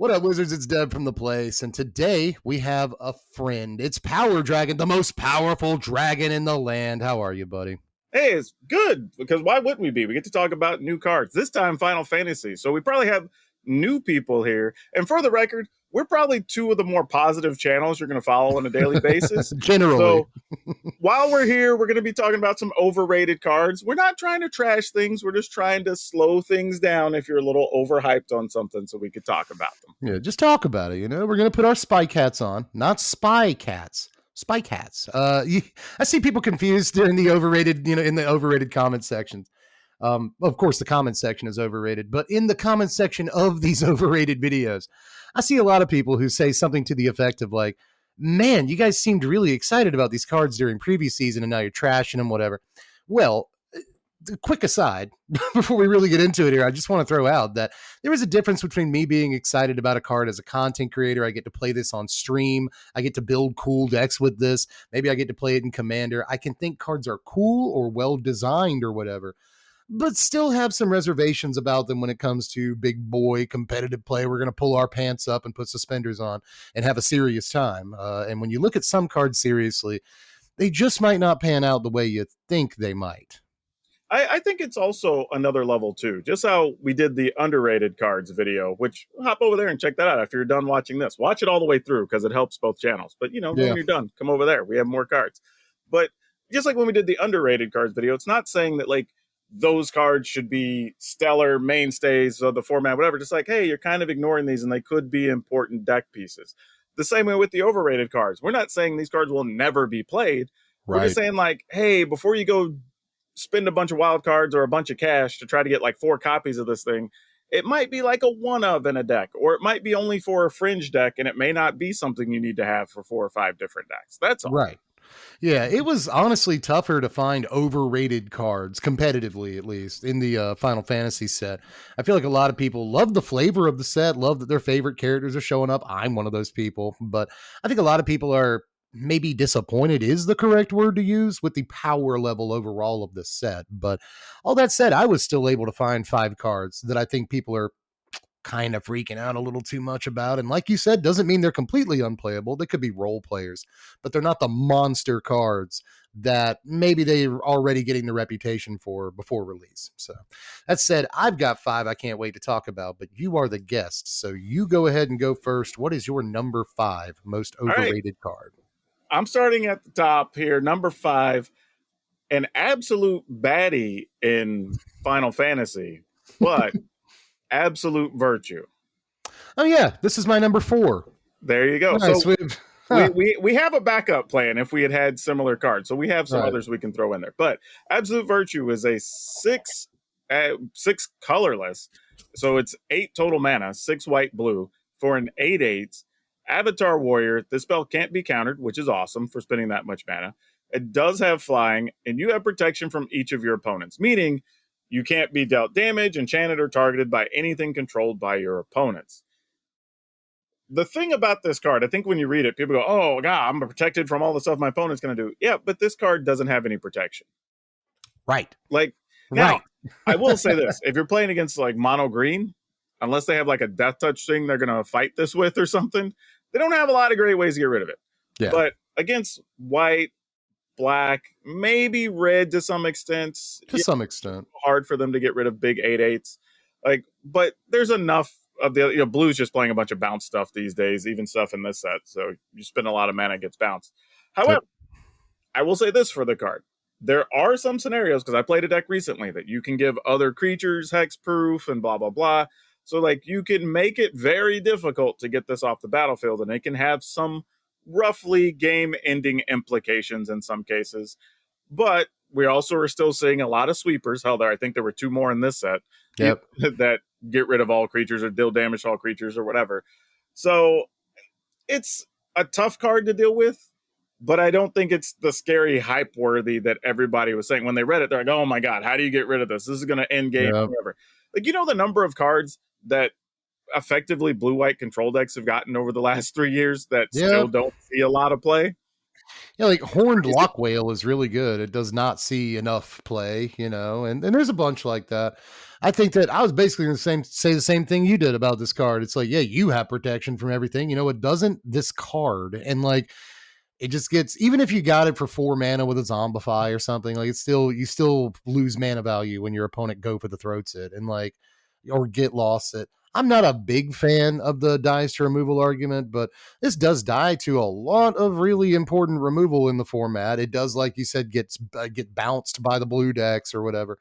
What up, Wizards? It's Deb from The Place, and today we have a friend. It's PowrDragn, the most powerful dragon in the land. How are you, buddy? Hey, it's good, because why wouldn't we be? We get to talk about new cards, this time Final Fantasy. So we probably have new people here. And for the record, we're probably two of the more positive channels you're going to follow on a daily basis. Generally. So while we're here, we're going to be talking about some overrated cards. We're not trying to trash things. We're just trying to slow things down if you're a little overhyped on something so we could talk about them. Yeah, just talk about it. You know, we're going to put our spy cats on, not spy cats. Spy cats. I see people confused in the overrated, in the overrated comment sections. Of course, the comment section is overrated, but in the comment section of these overrated videos, I see a lot of people who say something to the effect of like, man, you guys seemed really excited about these cards during previous season and now you're trashing them, whatever. Well, quick aside, before we really get into it here, I just want to throw out that there is a difference between me being excited about a card as a content creator. I get to play this on stream. I get to build cool decks with this. Maybe I get to play it in Commander. I can think cards are cool or well designed or whatever, but still have some reservations about them when it comes to big boy competitive play. We're going to pull our pants up and put suspenders on and have a serious time. And when you look at some cards seriously, they just might not pan out the way you think they might. I think it's also another level too. Just how we did the underrated cards video, which hop over there and check that out after you're done watching this. Watch it all the way through because it helps both channels. But when you're done, come over there. We have more cards. But just like when we did the underrated cards video, it's not saying that like those cards should be stellar mainstays of the format, whatever. Just like, hey, you're kind of ignoring these and they could be important deck pieces. The same way with the overrated cards. We're not saying these cards will never be played. Right. We're just saying like, hey, before you go spend a bunch of wild cards or a bunch of cash to try to get like 4 copies of this thing, it might be like a one of in a deck, or it might be only for a fringe deck, and it may not be something you need to have for 4 or 5 different decks. That's all. Right. Yeah, it was honestly tougher to find overrated cards, competitively at least, in the Final Fantasy set. I feel like a lot of people love the flavor of the set, love that their favorite characters are showing up. I'm one of those people, but I think a lot of people are maybe disappointed is the correct word to use with the power level overall of this set. But all that said, I was still able to find 5 cards that I think people are kind of freaking out a little too much about. And like you said, doesn't mean they're completely unplayable. They could be role players, but they're not the monster cards that maybe they're already getting the reputation for before release. So that said, I've got 5 I can't wait to talk about, but you are the guest. So you go ahead and go first. What is your number 5 most overrated card? I'm starting at the top here. Number 5, an absolute baddie in Final Fantasy, but absolute virtue. Oh yeah, this is my number 4. There you go. Nice. So we have a backup plan if we had similar cards. So we have some others we can throw in there. But absolute virtue is a 6 colorless. So it's 8 total mana, 6 white, blue for an 8/8 Avatar Warrior. This spell can't be countered, which is awesome for spending that much mana. It does have flying, and you have protection from each of your opponents, meaning you can't be dealt damage, enchanted, or targeted by anything controlled by your opponents. The thing about this card, I think when you read it, people go, oh, God, I'm protected from all the stuff my opponent's going to do. Yeah, but this card doesn't have any protection. Right. Like, now, I will say this. If you're playing against, like, mono green, unless they have, like, a death touch thing they're going to fight this with or something, they don't have a lot of great ways to get rid of it. Yeah. But against white, black, maybe red to some extent. Some extent. Hard for them to get rid of big 8/8s. Like, but there's enough of the blue's just playing a bunch of bounce stuff these days, even stuff in this set. So you spend a lot of mana, gets bounced. However, I will say this for the card. There are some scenarios, because I played a deck recently, that you can give other creatures hexproof and blah, blah, blah. So like you can make it very difficult to get this off the battlefield, and it can have some roughly game-ending implications in some cases. But we also are still seeing a lot of sweepers. Hell, I think there were 2 more in this set that get rid of all creatures or deal damage to all creatures or whatever. So it's a tough card to deal with, but I don't think it's the scary hype worthy that everybody was saying. When they read it, they're like, oh my God, how do you get rid of this? This is going to end game forever. Like, the number of cards that effectively blue-white control decks have gotten over the last 3 years that still don't see a lot of play? Yeah, like Horned Crazy. Lock Whale is really good. It does not see enough play, and there's a bunch like that. I think that I was basically going to say the same thing you did about this card. It's like, yeah, you have protection from everything. It doesn't this card. And like it just gets, even if you got it for 4 mana with a Zombify or something, like you still lose mana value when your opponent go for the throats it and like or get lost it. I'm not a big fan of the dies to removal argument, but this does die to a lot of really important removal in the format. It does, like you said, get bounced by the blue decks or whatever.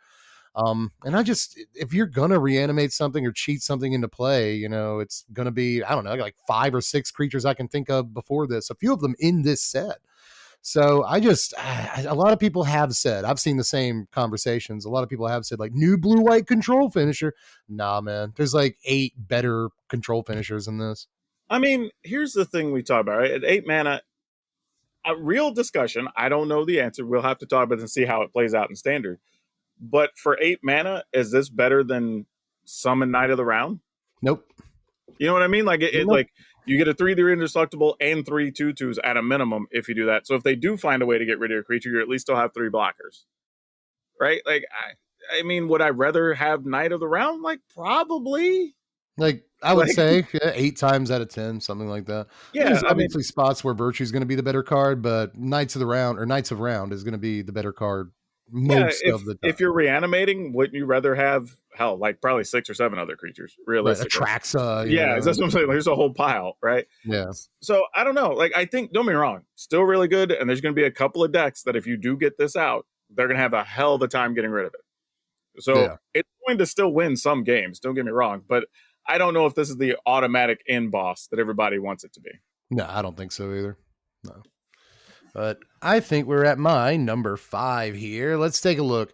And I just, if you're gonna reanimate something or cheat something into play, it's gonna be, I don't know, like 5 or 6 creatures I can think of before this. A few of them in this set. So a lot of people have said, I've seen the same conversations. A lot of people have said, like, new blue white control finisher. Nah, man, there's like 8 better control finishers in this. I mean, here's the thing we talk about, right? At 8 mana, a real discussion. I don't know the answer. We'll have to talk about it and see how it plays out in standard. But for 8 mana, is this better than Summon Knight of the Round? Nope. You know what I mean? Like Nope. like you get a 3/3 indestructible and 3 2/2s at a minimum if you do that. So if they do find a way to get rid of your creature, you at least still have 3 blockers, right? Like I mean, would I rather have Knight of the Round? Like probably. Like I would say 8 times out of 10, something like that. Yeah, there's obviously spots where Virtue is going to be the better card, but Knights of Round is going to be the better card most of the time. If you're reanimating, wouldn't you rather have like probably 6 or 7 other creatures? Realistically, right, Atraxa. Yeah, that's what I'm saying. There's a whole pile, right? Yeah. So I don't know. Like I think, don't be wrong, still really good, and there's going to be a couple of decks that if you do get this out, they're going to have a hell of a time getting rid of it. So it's going to still win some games. Don't get me wrong, but I don't know if this is the automatic end boss that everybody wants it to be. No, I don't think so either. No. But I think we're at my number 5 here. Let's take a look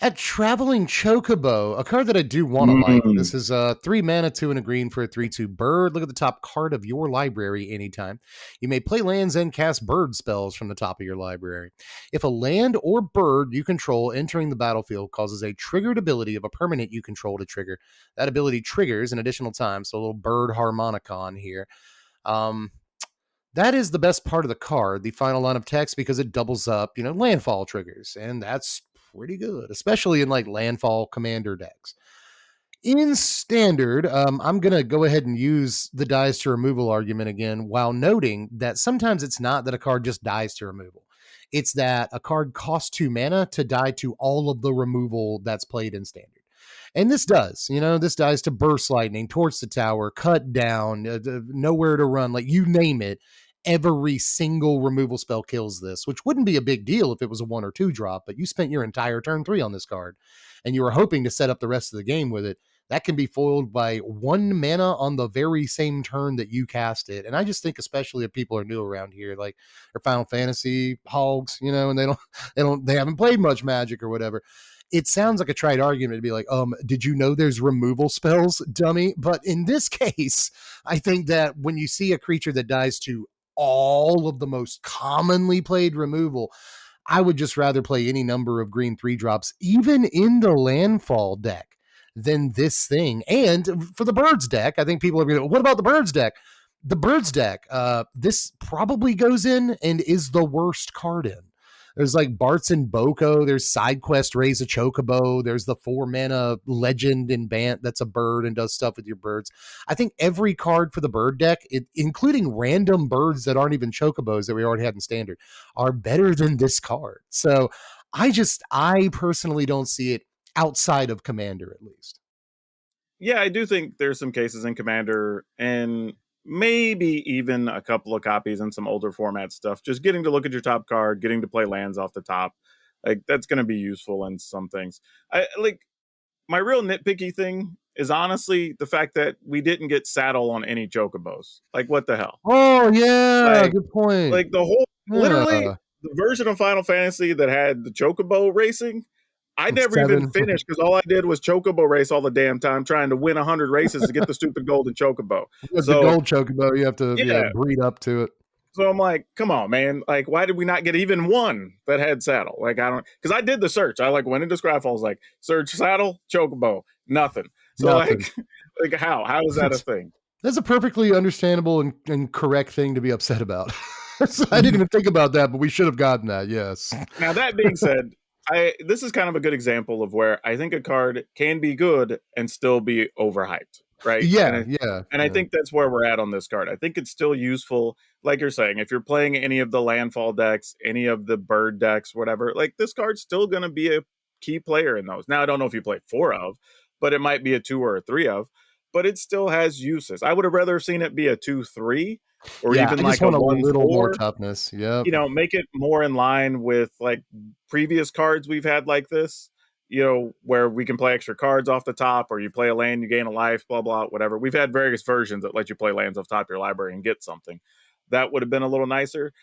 at Traveling Chocobo, a card that I do want to like. This is 3 mana, 2 and a green for a 3/2 bird. Look at the top card of your library anytime. You may play lands and cast bird spells from the top of your library. If a land or bird you control entering the battlefield causes a triggered ability of a permanent you control to trigger, that ability triggers an additional time. So a little bird harmonicon here. That is the best part of the card, the final line of text, because it doubles up, landfall triggers. And that's pretty good, especially in like landfall commander decks. In standard, I'm going to go ahead and use the dies to removal argument again, while noting that sometimes it's not that a card just dies to removal. It's that a card costs 2 mana to die to all of the removal that's played in standard. And this does, this dies to burst lightning, torch the tower, cut down, nowhere to run, like you name it. Every single removal spell kills this, which wouldn't be a big deal if it was a 1 or 2 drop, but you spent your entire turn 3 on this card and you were hoping to set up the rest of the game with it. That can be foiled by 1 mana on the very same turn that you cast it. And I just think, especially if people are new around here, like they're Final Fantasy hogs, and they haven't played much Magic or whatever. It sounds like a trite argument to be like, did you know there's removal spells, dummy? But in this case, I think that when you see a creature that dies to all of the most commonly played removal, I would just rather play any number of green 3-drops, even in the landfall deck, than this thing. And for the birds deck, I think people are going to, what about the birds deck? The birds deck, this probably goes in and is the worst card in. There's like Bart's and Boko. There's Side Quest Raise a Chocobo. There's the 4 mana Legend in Bant that's a bird and does stuff with your birds. I think every card for the bird deck, including random birds that aren't even Chocobos that we already had in standard, are better than this card. So I personally don't see it outside of Commander, at least. Yeah, I do think there's some cases in Commander and maybe even a couple of copies and some older format stuff. Just getting to look at your top card, getting to play lands off the top, like that's going to be useful in some things. I like my real nitpicky thing is honestly the fact that we didn't get saddle on any chocobos. Like what the hell? Oh yeah, good point. Like the whole literally the version of Final Fantasy that had the chocobo racing. I never even finished because all I did was chocobo race all the damn time, trying to win 100 races to get the stupid golden chocobo. The gold chocobo, you have to breed up to it. So I'm like, come on, man. Like, why did we not get even one that had saddle? Like, I don't, because I did the search. I went into Scryfall, I was like, search saddle, chocobo, nothing. So like how is that a thing? That's a perfectly understandable and correct thing to be upset about. So I didn't even think about that, but we should have gotten that. Yes. Now that being said, this is kind of a good example of where I think a card can be good and still be overhyped, right? Yeah, yeah, And I yeah. think that's where we're at on this card. I think it's still useful, like you're saying, if you're playing any of the landfall decks, any of the bird decks, whatever. Like this card's still going to be a key player in those. Now I don't know if you play 4 of, but it might be a 2 or a 3 of. But it still has uses. I would have rather seen it be a 2-3 or Yeah, even I just like a want a little more 1-4, toughness. Yep. make it more in line with like previous cards we've had like this, where we can play extra cards off the top, or you play a land, you gain a life, blah, blah, whatever. We've had various versions that let you play lands off top of your library and get something. That would have been a little nicer.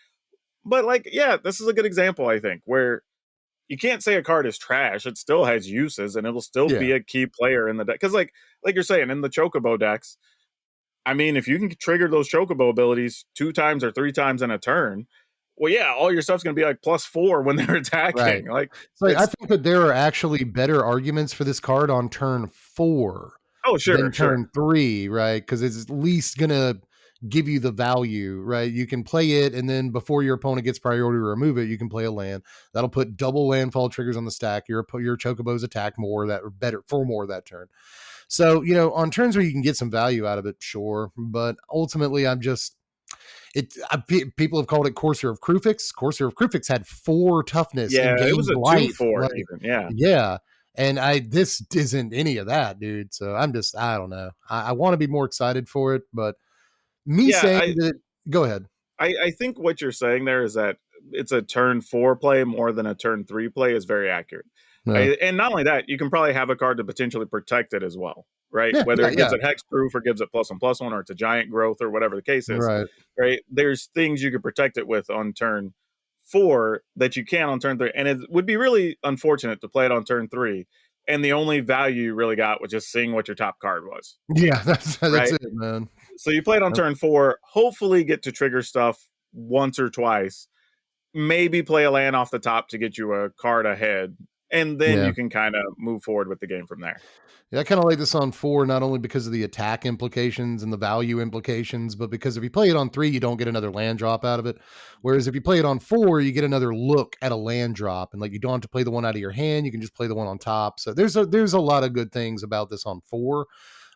But like, yeah, this is a good example, I think, where you can't say a card is trash. It still has uses and it'll still Yeah. be a key player in the deck. Because like you're saying, in the chocobo decks, I mean, if you can trigger those chocobo abilities 2 times or 3 times in a turn, well, yeah, all your stuff's going to be like +4 when they're Right. attacking. Like, So I it's think that there are actually better arguments for this card on turn 4 oh, sure, than sure. turn 3, right? Because it's at least gonna give you the value, right? You can play it, and then before your opponent gets priority to remove it, you can play a land. That'll put double landfall triggers on the stack. Your chocobos attack more that better for more that turn. So, on turns where you can get some value out of it, sure. But ultimately, people have called it Courser of Krufix. Courser of Krufix had 4 toughness Yeah, and it was gained a life. 2-4 Like, even. Yeah. yeah. And this isn't any of that, dude. So I don't know. I want to be more excited for it, but me Yeah, saying that, go ahead. I think what you're saying there is that it's a turn 4 play more than a turn 3 play is very accurate. Yeah. And not only that, you can probably have a card to potentially protect it as well, right? Yeah. Whether Yeah. it gives Yeah. it hexproof or gives it +1/+1, or it's a giant growth or whatever the case is, Right. right? There's things you could protect it with on turn 4 that you can on turn 3. And it would be really unfortunate to play it on turn 3. And the only value you really got was just seeing what your top card was, Yeah. That's right? it, man. So you play it on turn 4, hopefully get to trigger stuff once or twice, maybe play a land off the top to get you a card ahead, and then Yeah. you can kind of move forward with the game from there. Yeah, I kind of like this on 4, not only because of the attack implications and the value implications, but because if you play it on 3, you don't get another land drop out of it. Whereas if you play it on 4, you get another look at a land drop, and like you don't have to play the one out of your hand; you can just play the one on top. So there's a lot of good things about this on 4,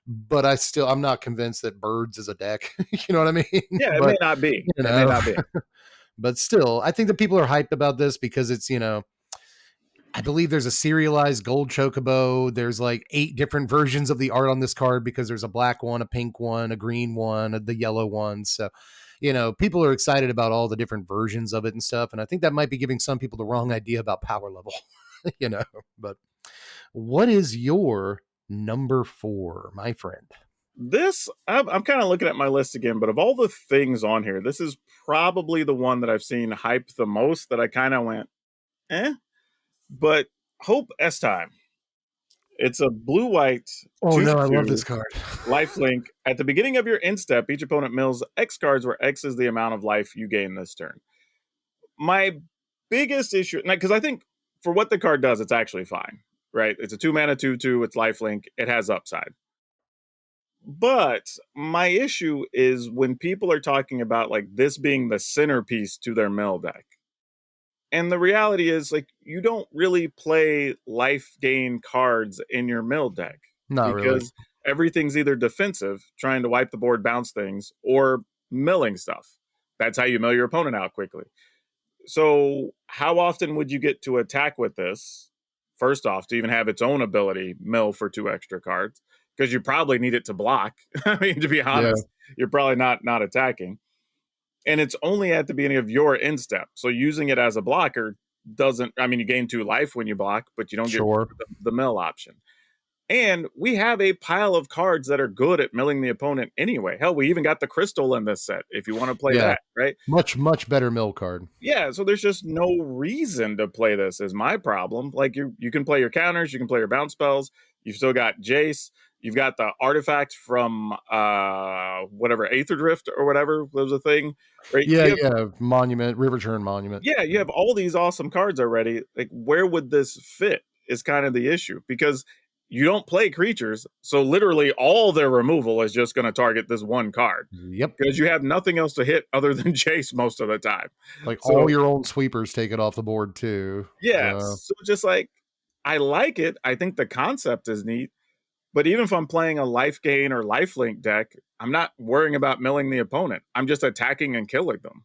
but I'm not convinced that Birds is a deck. You know what I mean? Yeah, it may But not be. you It may know, not be. but still, I think that people are hyped about this because it's. I believe there's a serialized gold chocobo. There's like 8 different versions of the art on this card because there's a black one, a pink one, a green one, the yellow one. So, people are excited about all the different versions of it and stuff. And I think that might be giving some people the wrong idea about power level, you know. But what is your number 4, my friend? This, I'm kind of looking at my list again, but of all the things on here, this is probably the one that I've seen hype the most that I kind of went, eh. But Hope Estheim. It's a blue-white Oh no, I love this 2/2 card. lifelink. At the beginning of your end step, each opponent mills X cards, where X is the amount of life you gain this turn. My biggest issue, because I think for what the card does, it's actually fine, right? It's a 2-mana 2/2. It's lifelink. It has upside. But my issue is when people are talking about like this being the centerpiece to their mill deck. And the reality is, like, you don't really play life gain cards in your mill deck Not really. because everything's either defensive, trying to wipe the board, bounce things, or milling stuff. That's how you mill your opponent out quickly. So, how often would you get to attack with this? First off, to even have its own ability, mill for 2 extra cards, because you probably need it to block. I mean, to be Yeah, honest, you're probably not attacking, and it's only at the beginning of your end step. So using it as a blocker doesn't. I mean, you gain 2 life when you block, but you don't get sure. the mill option. And we have a pile of cards that are good at milling the opponent anyway. Hell, we even got the crystal in this set if you want to play Yeah, that, right? much better mill card. Yeah, so there's just no reason to play this is my problem. Like you can play your counters, you can play your bounce spells. You've still got Jace. You've got the artifact from whatever Aether Drift or whatever was a thing, right? Yeah, yeah, monument, river turn monument. You have all these awesome cards already. Like, where would this fit? Is kind of the issue because you don't play creatures, so literally all their removal is just going to target this one card Yep. because you have nothing else to hit other than chase most of the time. Like all So your own sweepers take it off the board too. yeah, So so just like I like it. I think the concept is neat. But even if I'm playing a life gain or lifelink deck, I'm not worrying about milling the opponent. I'm just attacking and killing them.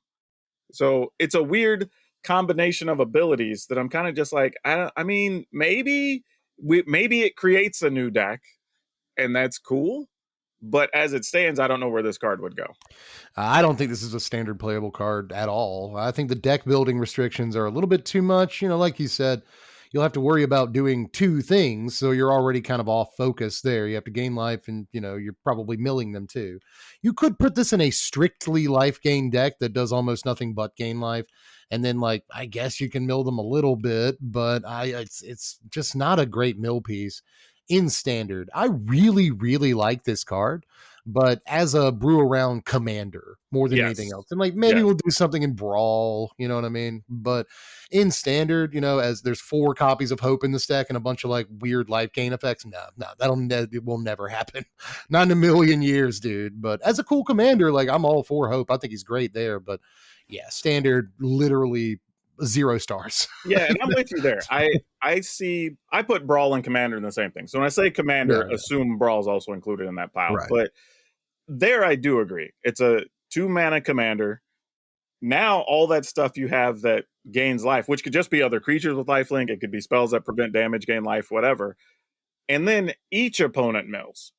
So it's a weird combination of abilities that I'm kind of just like, I mean, maybe it creates a new deck, and that's cool. But as it stands, I don't know where this card would go. I don't think this is a standard playable card at all. I think the deck building restrictions are a little bit too much. Like you said, you'll have to worry about doing two things. So you're already kind of off focus there. You have to gain life and, you're probably milling them too. You could put this in a strictly life gain deck that does almost nothing but gain life. And then I guess you can mill them a little bit, but it's just not a great mill piece in standard. I really, really like this card, but as a brew around commander more than anything Yes. else. And maybe Yeah. we'll do something in brawl, you know what I mean? But in standard, as there's 4 copies of hope in the stack and a bunch of weird life gain effects. No, it will never happen. Not in a million years, dude. But as a cool commander, I'm all for hope. I think he's great there. But yeah, standard literally 0 stars. Yeah, and I'm with you there. I put Brawl and Commander in the same thing. So when I say Commander, Yeah. assume Brawl is also included in that pile. Right. But there I do agree. It's a 2-mana Commander. Now all that stuff you have that gains life, which could just be other creatures with lifelink, it could be spells that prevent damage, gain life, whatever. And then each opponent mills.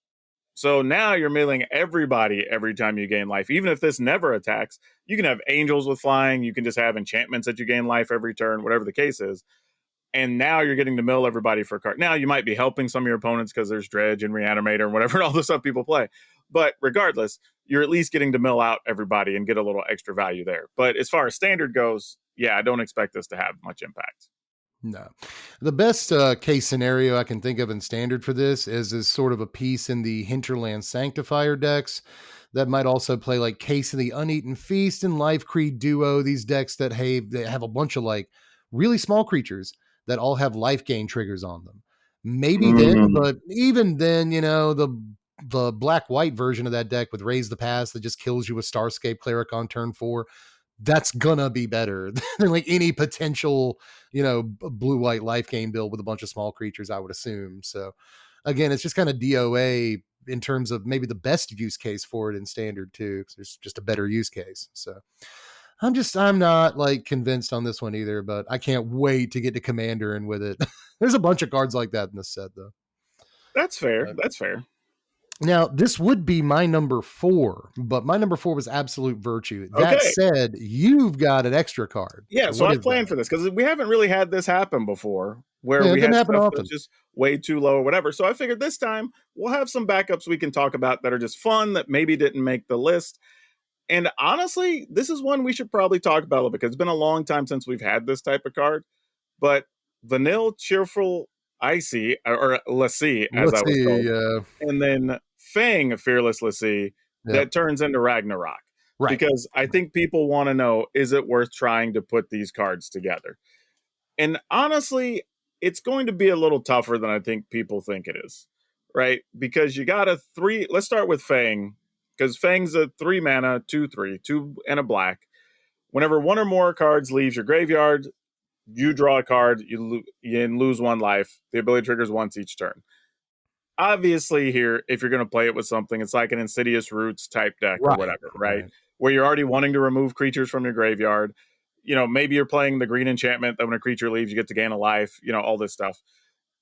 So now you're milling everybody every time you gain life. Even if this never attacks, you can have angels with flying. You can just have enchantments that you gain life every turn, whatever the case is. And now you're getting to mill everybody for a card. Now you might be helping some of your opponents because there's Dredge and Reanimator and whatever, all the stuff people play. But regardless, you're at least getting to mill out everybody and get a little extra value there. But as far as standard goes, yeah, I don't expect this to have much impact. No. The best case scenario I can think of in standard for this is sort of a piece in the Hinterland Sanctifier decks that might also play Case of the Uneaten Feast and Life Creed Duo. These decks that they have a bunch of really small creatures that all have life gain triggers on them. Maybe then, but even then, the black-white version of that deck with Raise the Past that just kills you with Starscape Cleric on turn 4, that's gonna be better than any potential, blue-white life gain build with a bunch of small creatures, I would assume. So again, it's just kind of DOA in terms of maybe the best use case for it in standard too, because there's just a better use case. So I'm not convinced on this one either, but I can't wait to get to Commander and with it. There's a bunch of cards like that in this set though. That's fair. That's fair. Now, this would be my number 4, but my number 4 was Absolute Virtue. That said, you've got an extra card. Yeah, so I planned for this because we haven't really had this happen before where we had stuff that's just way too low or whatever. So I figured this time we'll have some backups we can talk about that are just fun that maybe didn't make the list. And honestly, this is one we should probably talk about because it's been a long time since we've had this type of card. But Vanille, Cheerful, Icy, or Lassie, as I was told. And then Fang, Fearless Lassie, that turns into Ragnarok. Right. Because I think people want to know, is it worth trying to put these cards together? And honestly, it's going to be a little tougher than I think people think it is. Right? Because you got a 3. Let's start with Fang. Because Fang's a 3 mana, 2/3, 2 and a black. Whenever one or more cards leaves your graveyard, you draw a card, you lose 1 life. The ability triggers once each turn. Obviously, here, if you're going to play it with something, it's like an Insidious Roots type deck or whatever, right? Where you're already wanting to remove creatures from your graveyard. Maybe you're playing the green enchantment that when a creature leaves, you get to gain a life, all this stuff.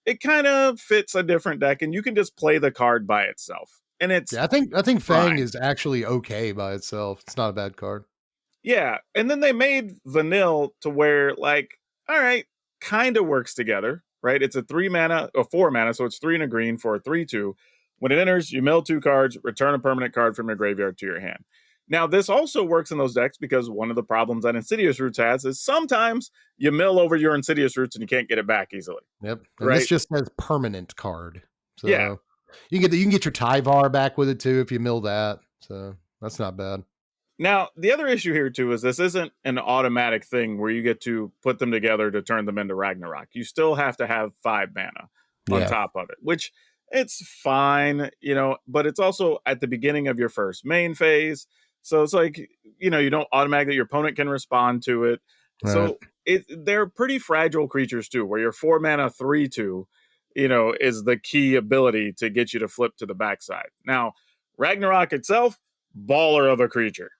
It kind of fits a different deck, and you can just play the card by itself. And it's I think Fang is actually okay by itself. It's not a bad card. Yeah, and then they made Vanille to where all right, kind of works together, right? It's a 3 mana or 4 mana, so it's 3 and a green for a 3/2. When it enters, you mill 2 cards, return a permanent card from your graveyard to your hand. Now, this also works in those decks because one of the problems that Insidious Roots has is sometimes you mill over your Insidious Roots and you can't get it back easily. Yep, and this just says permanent card. So yeah, you can get your Tyvar back with it too if you mill that. So that's not bad. Now, the other issue here, too, is this isn't an automatic thing where you get to put them together to turn them into Ragnarok. You still have to have 5 mana. on Yeah. top of it, which it's fine, but it's also at the beginning of your first main phase. So it's like, you don't automatically, your opponent can respond to it. Right. So they're pretty fragile creatures too, where your 4 mana 3/2, is the key ability to get you to flip to the backside. Now, Ragnarok itself, baller of a creature.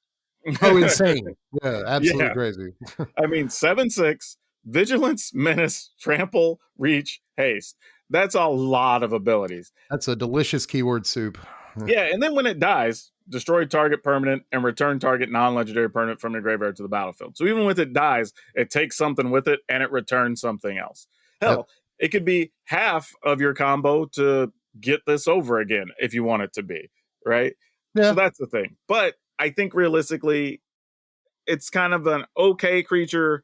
Oh, insane. Yeah, absolutely Yeah. crazy. I mean, 7/6, vigilance, menace, trample, reach, haste. That's a lot of abilities. That's a delicious keyword soup. Yeah, and then when it dies, destroy target permanent and return target non-legendary permanent from your graveyard to the battlefield. So even with it dies, it takes something with it and it returns something else. Yep. Hell, it could be half of your combo to get this over again if you want it to be, right? Yeah. So that's the thing. But I think realistically, it's kind of an okay creature,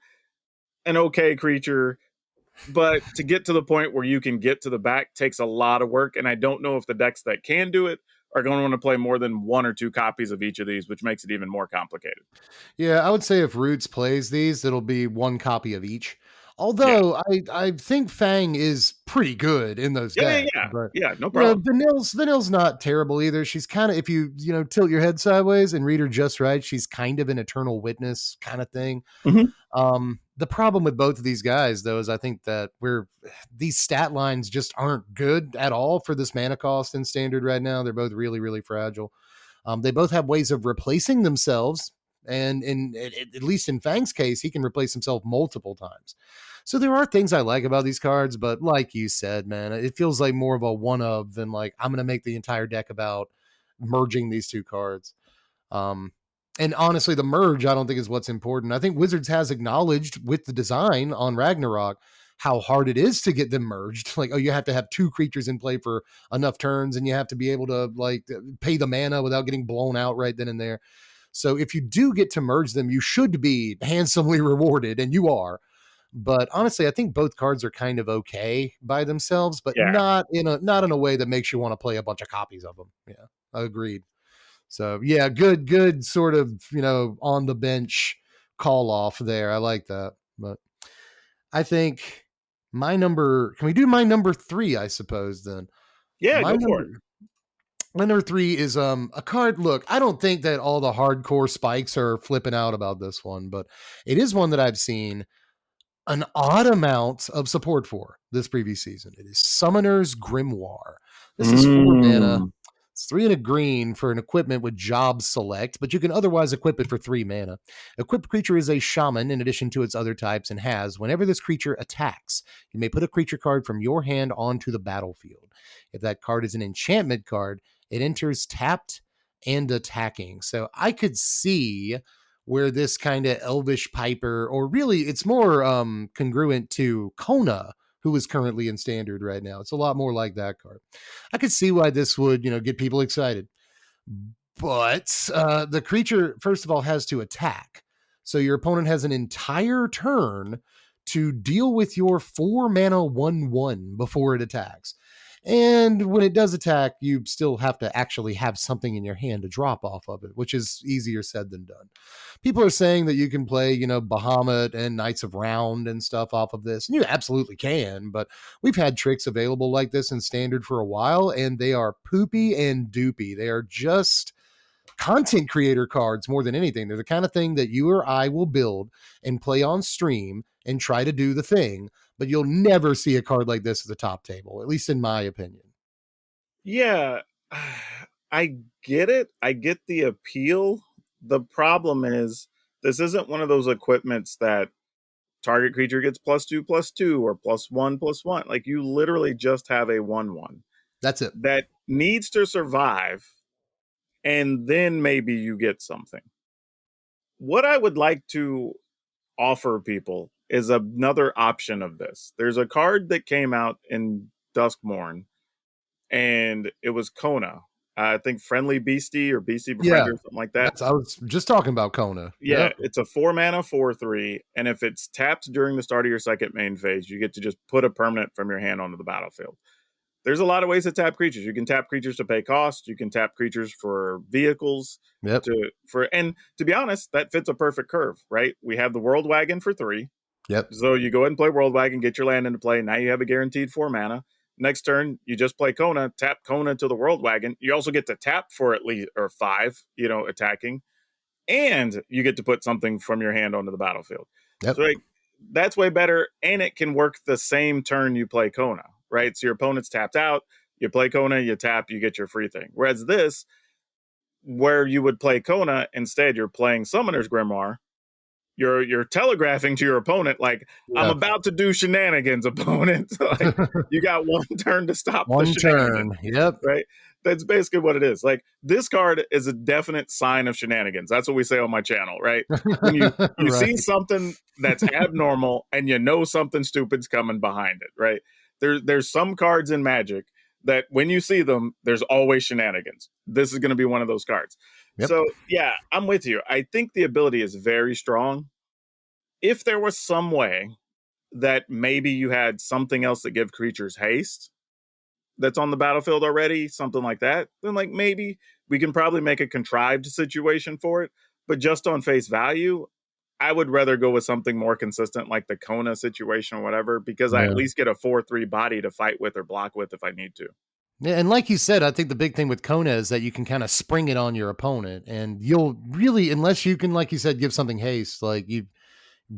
but to get to the point where you can get to the back takes a lot of work. And I don't know if the decks that can do it are going to want to play more than 1 or 2 copies of each of these, which makes it even more complicated. Yeah, I would say if Roots plays these, it'll be 1 copy of each. Yeah. Although I think Fang is pretty good in those decks. But No problem. Vanille's not terrible either. She's kind of, if you tilt your head sideways and read her just right, she's kind of an eternal witness kind of thing. The problem with both of these guys, though, is I think that these stat lines just aren't good at all for this mana cost in standard right now. They're both really, really fragile. They both have ways of replacing themselves. And at least in Fang's case, he can replace himself multiple times. So there are things I like about these cards, but like you said, man, it feels like more of a one of than like I'm going to make the entire deck about merging these two cards. And honestly, the merge, I don't think is what's important. I think Wizards has acknowledged with the design on Ragnarok how hard it is to get them merged. Like, oh, you have to have 2 creatures in play for enough turns, and you have to be able to like pay the mana without getting blown out right then and there. So if you do get to merge them, you should be handsomely rewarded, and you are. But honestly, I think both cards are kind of okay by themselves, but not in a way that makes you want to play a bunch of copies of them. Yeah, agreed. So yeah, good sort of, on the bench call off there. I like that. But I think can we do my number 3, I suppose then? Yeah, go for it. My number 3 is a card. Look, I don't think that all the hardcore spikes are flipping out about this one, but it is one that I've seen an odd amount of support for this previous season. It is Summoner's Grimoire. This is 4 mana. It's 3 and a green for an equipment with job select, but you can otherwise equip it for 3 mana. Equipped creature is a shaman in addition to its other types and has, whenever this creature attacks, you may put a creature card from your hand onto the battlefield. If that card is an enchantment card, it enters tapped and attacking. So I could see where this kind of elvish piper, or really it's more congruent to Kona, who is currently in standard right now. It's a lot more like that card. I could see why this would, get people excited. But the creature, first of all, has to attack. So your opponent has an entire turn to deal with your 4 mana 1/1 before it attacks. And when it does attack, you still have to actually have something in your hand to drop off of it, which is easier said than done. People are saying that you can play, Bahamut and Knights of Round and stuff off of this. And you absolutely can, but we've had tricks available like this in standard for a while, and they are poopy and doopy. They are just content creator cards more than anything. They're the kind of thing that you or I will build and play on stream and try to do the thing, but you'll never see a card like this at the top table, at least in my opinion. Yeah, I get it. I get the appeal. The problem is this isn't one of those equipments that target creature gets +2/+2 or +1/+1. Like, you literally just have a 1/1. That's it. That needs to survive, and then maybe you get something. What I would like to offer people is another option of this. There's a card that came out in Duskmorn, and it was Kona. I think Friendly Beastie or Beastie Befriender, something like that. I was just talking about Kona. Yeah, it's a 4 mana 4/3, and if it's tapped during the start of your second main phase, you get to just put a permanent from your hand onto the battlefield. There's a lot of ways to tap creatures. You can tap creatures to pay cost. You can tap creatures for vehicles. Yep. And to be honest, that fits a perfect curve, right? We have the World Wagon for 3. Yep. So you go ahead and play World Wagon, get your land into play. Now you have a guaranteed 4 mana. Next turn, you just play Kona, tap Kona to the World Wagon. You also get to tap for at least or 5, attacking, and you get to put something from your hand onto the battlefield. Yep. So like, that's way better, and it can work the same turn you play Kona, right? So your opponent's tapped out, you play Kona, you tap, you get your free thing. Whereas this, where you would play Kona, instead you're playing Summoner's Grimoire. You're telegraphing to your opponent like, I'm Yeah. about to do shenanigans, opponent. Like, you got one turn to stop the One shenanigans, turn. Yep. right? That's basically what it is. Like, this card is a definite sign of shenanigans. That's what we say on my channel, right? When you Right. see something that's abnormal and you know something stupid's coming behind it, right? There's some cards in Magic that when you see them, there's always shenanigans. This is going to be one of those cards. Yep. So yeah, I'm with you. I think the ability is very strong. If there was some way that maybe you had something else that give creatures haste that's on the battlefield already, something like that, then like maybe we can probably make a contrived situation for it. But just on face value, I would rather go with something more consistent like the Kona situation or whatever, because I at Yeah. least get a 4/3 body to fight with or block with if I need to. Yeah, and like you said, I think the big thing with Kona is that you can kind of spring it on your opponent, and you'll really, unless you can, like you said, give something haste, like you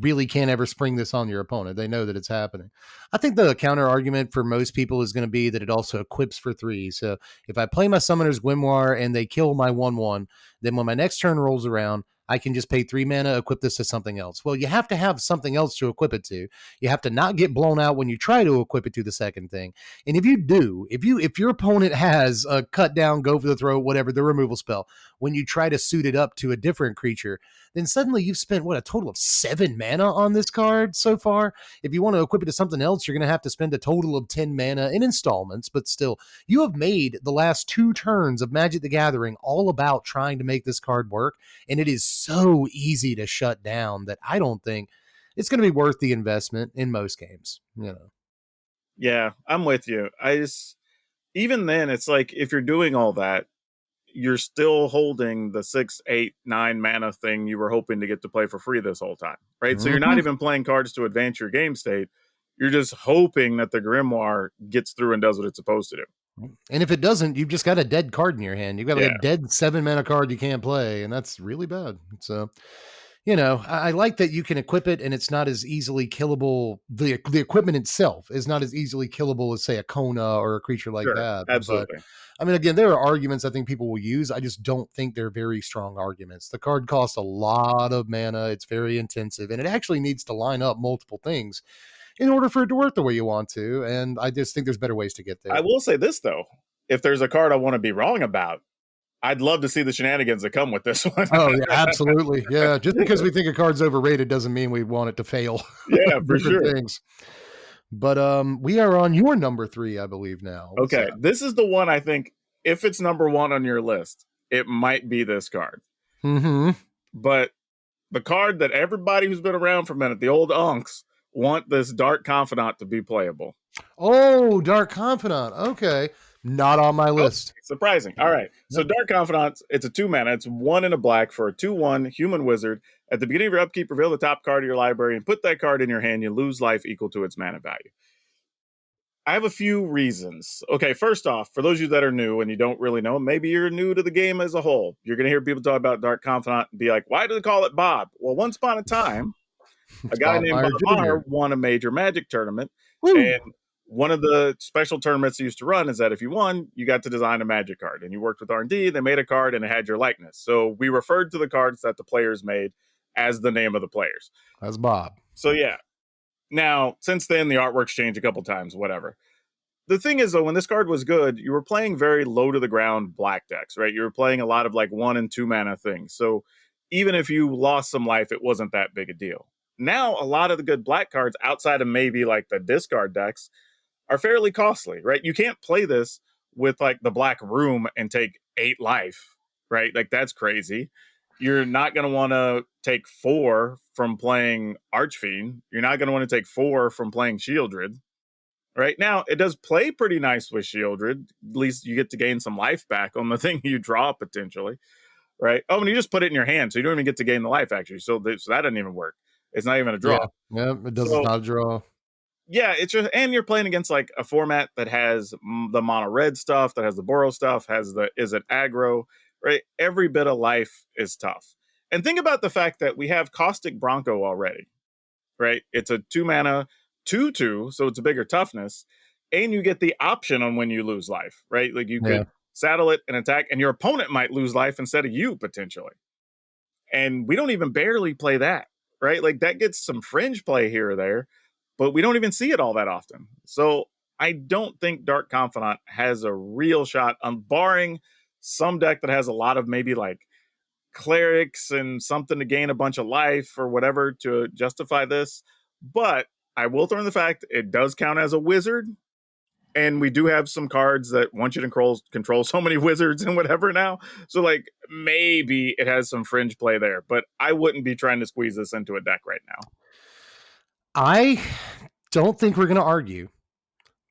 really can't ever spring this on your opponent. They know that it's happening. I think the counter argument for most people is going to be that it also equips for 3. So if I play my Summoner's Grimoire and they kill my 1/1, then when my next turn rolls around, I can just pay 3 mana, equip this to something else. Well, you have to have something else to equip it to. You have to not get blown out when you try to equip it to the second thing. And if you do, if your opponent has a cut down, go for the throat, whatever, the removal spell, when you try to suit it up to a different creature, then suddenly you've spent a total of 7 mana on this card so far. If you want to equip it to something else, you're going to have to spend a total of 10 mana in installments, but still, you have made the last 2 turns of Magic the Gathering all about trying to make this card work, and it is so easy to shut down that I don't think it's going to be worth the investment in most games. Yeah, I'm with you. Even then, it's like if you're doing all that, you're still holding the 6, 8, 9 mana thing you were hoping to get to play for free this whole time, right? So you're not even playing cards to advance your game state. You're just hoping that the Grimoire gets through and does what it's supposed to do. And if it doesn't, you've just got a dead card in your hand. You've got like Yeah, a dead 7 mana card you can't play, and that's really bad. So, I like that you can equip it and it's not as easily killable. The equipment itself is not as easily killable as, say, a Kona or a creature like sure, that. But absolutely. I mean, again, there are arguments I think people will use. I just don't think they're very strong arguments. The card costs a lot of mana. It's very intensive, and it actually needs to line up multiple things in order for it to work the way you want to. And I just think there's better ways to get I there. will say this, though. If there's a card I want to be wrong about, I'd love to see the shenanigans that come with this one. Oh, yeah, absolutely. Yeah. Just because we think a card's overrated doesn't mean we want it to fail. Yeah, for Different sure. things. But we are on your number 3, I believe now. What's Okay, that? this is the one I think, if it's number 1 on your list, it might be this card. Mm-hmm. But the card that everybody who's been around for a minute, the old unks, want this Dark Confidant to be playable. Oh, Dark Confidant. Okay. Not on my Oh, list. surprising. All right. So Nope. Dark Confidant, it's a 2 mana. It's 1 and a black for a 2/1 human wizard. At the beginning of your upkeep, reveal the top card of your library and put that card in your hand. You lose life equal to its mana value. I have a few reasons. Okay, first off, for those of you that are new and you don't really know, maybe you're new to the game as a whole. You're going to hear people talk about Dark Confidant and be like, why do they call it Bob? Well, once upon a time, a It's guy Bob named Meyer Bob Jr. Maher won a major Magic tournament. Woo! And one of the special tournaments they used to run is that if you won, you got to design a Magic card. And you worked with R&D, they made a card and it had your likeness. So we referred to the cards that the players made as the name of the players. That's Bob. So yeah. Now, since then, the artwork's changed a couple times, whatever. The thing is, though, when this card was good, you were playing very low to the ground black decks, right? You were playing a lot of like 1 and 2 mana things. So even if you lost some life, it wasn't that big a deal. Now, a lot of the good black cards outside of maybe like the discard decks are fairly costly, right? You can't play this with like the Black Room and take 8 life, right? Like that's crazy. You're not going to want to take 4 from playing Archfiend. You're not going to want to take 4 from playing Shieldred. Right now, it does play pretty nice with Shieldred. At least you get to gain some life back on the thing you draw potentially, right? Oh, and you just put it in your hand, so you don't even get to gain the life actually. So that doesn't even work. It's not even a Yeah. draw. Yeah. It does. It's So not a draw. yeah, it's just, and you're playing against like a format that has the mono red stuff, that has the Boros stuff, has the is it aggro, right? Every bit of life is tough. And think about the fact that we have Caustic Bronco already, right? It's a 2 mana 2/2, so it's a bigger toughness, and you get the option on when you lose life, right? Like you Yeah. could saddle it and attack, and your opponent might lose life instead of you potentially. And we don't even barely play that, right? Like that gets some fringe play here or there, but we don't even see it all that often. So I don't think Dark Confidant has a real shot on barring some deck that has a lot of maybe like clerics and something to gain a bunch of life or whatever to justify this. But I will throw in the fact it does count as a wizard. And we do have some cards that want you to control so many wizards and whatever now. So like maybe it has some fringe play there, but I wouldn't be trying to squeeze this into a deck right now. I don't think we're going to argue,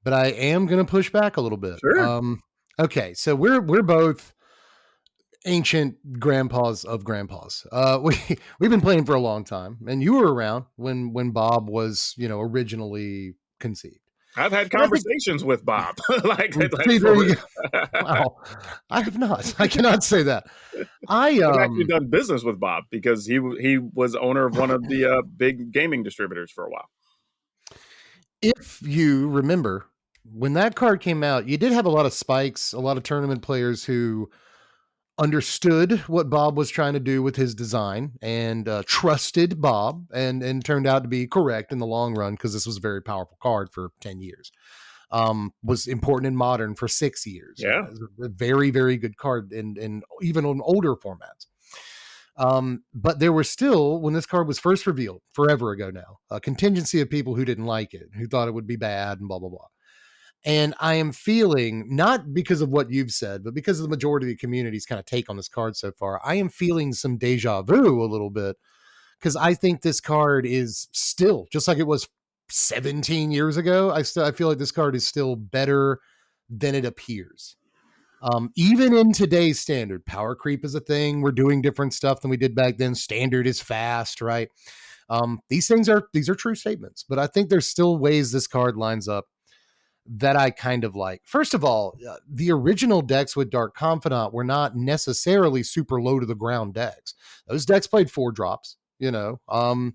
but I am going to push back a little bit. Sure. Okay, so we're both ancient grandpas of grandpas. We've been playing for a long time, and you were around when Bob was, you know, originally conceived. I've had And I think conversations with Bob. like see, for there you real. go. Wow, I have not. I cannot say that. I I've actually done business with Bob because he was owner of one of the big gaming distributors for a while. if you remember when that card came out, you did have a lot of spikes, a lot of tournament players who understood what Bob was trying to do with his design and trusted Bob and turned out to be correct in the long run because this was a very powerful card for 10 years. Was important in modern for 6 years. Yeah. A very, very good card in even on older formats. But there were still, when this card was first revealed forever ago now, a contingency of people who didn't like it, who thought it would be bad and blah, blah, blah. And I am feeling, not because of what you've said, but because of the majority of the community's kind of take on this card so far, I am feeling some deja vu a little bit because I think this card is still just like it was 17 years ago. I feel like this card is still better than it appears. Even in today's standard, power creep is a thing. We're doing different stuff than we did back then. Standard is fast, right? These are true statements, but I think there's still ways this card lines up that I kind of like. First of all, the original decks with Dark Confidant were not necessarily super low to the ground decks. Those decks played 4 drops, you know, and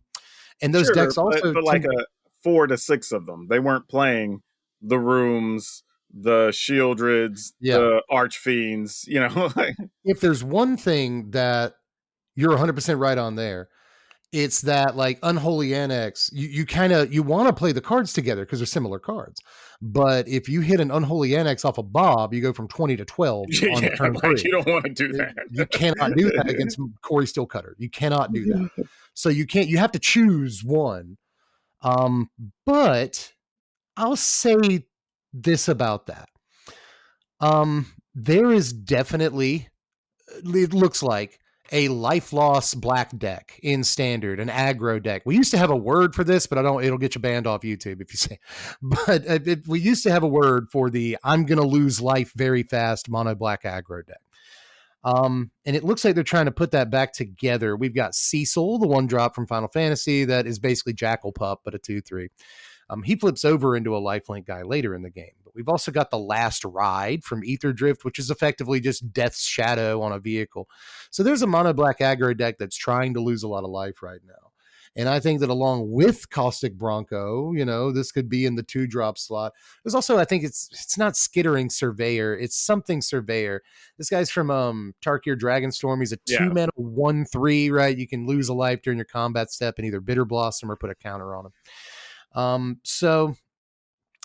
those Sure, decks also but like a 4 to 6 of them. They weren't playing the rooms, the shieldrids, yeah. the archfiends, you know. If there's one thing that you're 100% right on there, it's that like Unholy Annex, you kind of you want to play the cards together because they're similar cards. But if you hit an Unholy Annex off of Bob, you go from 20 to 12 on Yeah, turn like 3. you don't want to do that. You cannot do that against Corey Steelcutter. You cannot do that. So you have to choose one. But I'll say this about that. There is definitely, it looks like, a life loss black deck in standard, an aggro deck. We used to have a word for this, but it'll get you banned off YouTube if you say, but we used to have a word for the I'm going to lose life very fast mono black aggro deck. And it looks like they're trying to put that back together. We've got Cecil, the 1-drop from Final Fantasy that is basically Jackal Pup, but a 2/3. He flips over into a lifelink guy later in the game. But we've also got the Last Ride from Ether Drift, which is effectively just Death's Shadow on a vehicle. So there's a mono black aggro deck that's trying to lose a lot of life right now. And I think that along with Caustic Bronco, you know, this could be in the 2-drop slot. There's also, I think it's not Skittering Surveyor, it's something Surveyor. This guy's from Tarkir Dragonstorm. He's a 2-mana 1/3, right? You can lose a life during your combat step and either Bitter Blossom or put a counter on him. So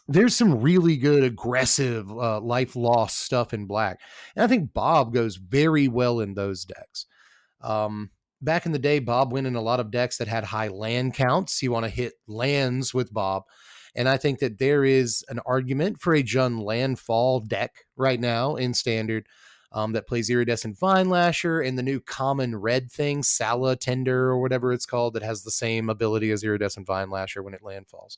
there's some really good aggressive life loss stuff in black. And I think Bob goes very well in those decks. Back in the day, Bob went in a lot of decks that had high land counts. You want to hit lands with Bob. And I think that there is an argument for a Jund landfall deck right now in standard. that plays Iridescent Vine Lasher, and the new common red thing, Sala Tender or whatever it's called, that has the same ability as Iridescent Vine Lasher when it landfalls.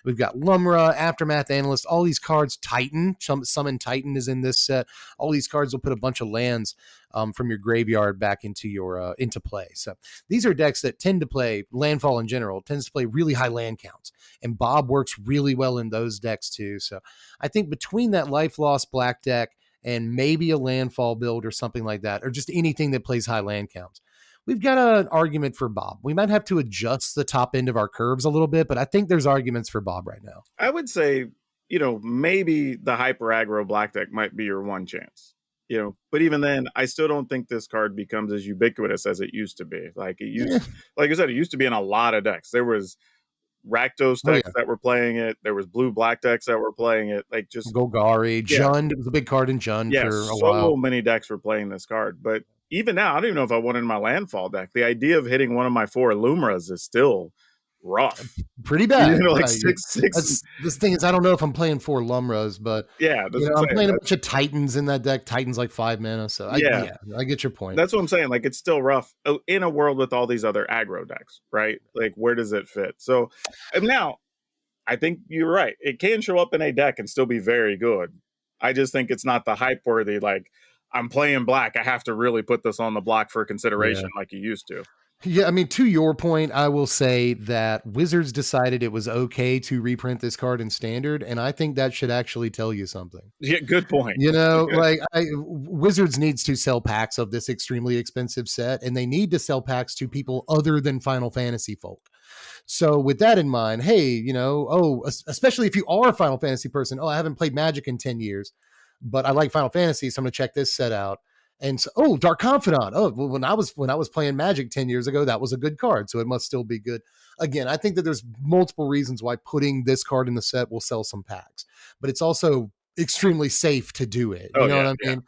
We've got Lumra, Aftermath Analyst, all these cards. Titan, Summon Titan is in this set. All these cards will put a bunch of lands from your graveyard back into your into play. So these are decks that tend to play landfall in general, tends to play really high land counts. And Bob works really well in those decks too. So I think between that Life Loss black deck and maybe a landfall build or something like that, or just anything that plays high land counts, we've got an argument for Bob. We might have to adjust the top end of our curves a little bit, but I think there's arguments for Bob right now. I would say, maybe the hyper aggro black deck might be your one chance. But even then, I still don't think this card becomes as ubiquitous as it used to be. Like I said, it used to be in a lot of decks. There was Rakdos decks that were playing it. There was blue black decks that were playing it. Like just Golgari, Jund. It was a big card in Jund for a while. So many decks were playing this card. But even now, I don't even know if I want it in my landfall deck. The idea of hitting one of my 4 Illumras is still rough. Pretty bad. Like 6/6. This thing is, I don't know if I'm playing 4 Lumras, but I'm playing a bunch of Titans in that deck. Titans like 5 mana. So I get your point. That's what I'm saying. Like, it's still rough in a world with all these other aggro decks, right? Like, where does it fit? So now I think you're right. It can show up in a deck and still be very good. I just think it's not the hype worthy, like, I'm playing black, I have to really put this on the block for consideration like you used to. Yeah, I mean, to your point, I will say that Wizards decided it was okay to reprint this card in Standard, and I think that should actually tell you something. Yeah, good point. Wizards needs to sell packs of this extremely expensive set, and they need to sell packs to people other than Final Fantasy folk. So with that in mind, hey, especially if you are a Final Fantasy person, I haven't played Magic in 10 years, but I like Final Fantasy, so I'm going to check this set out. And so, Dark Confidant. Oh, well, when I was playing Magic 10 years ago, that was a good card, so it must still be good. Again, I think that there's multiple reasons why putting this card in the set will sell some packs, but it's also extremely safe to do it. You know what I mean?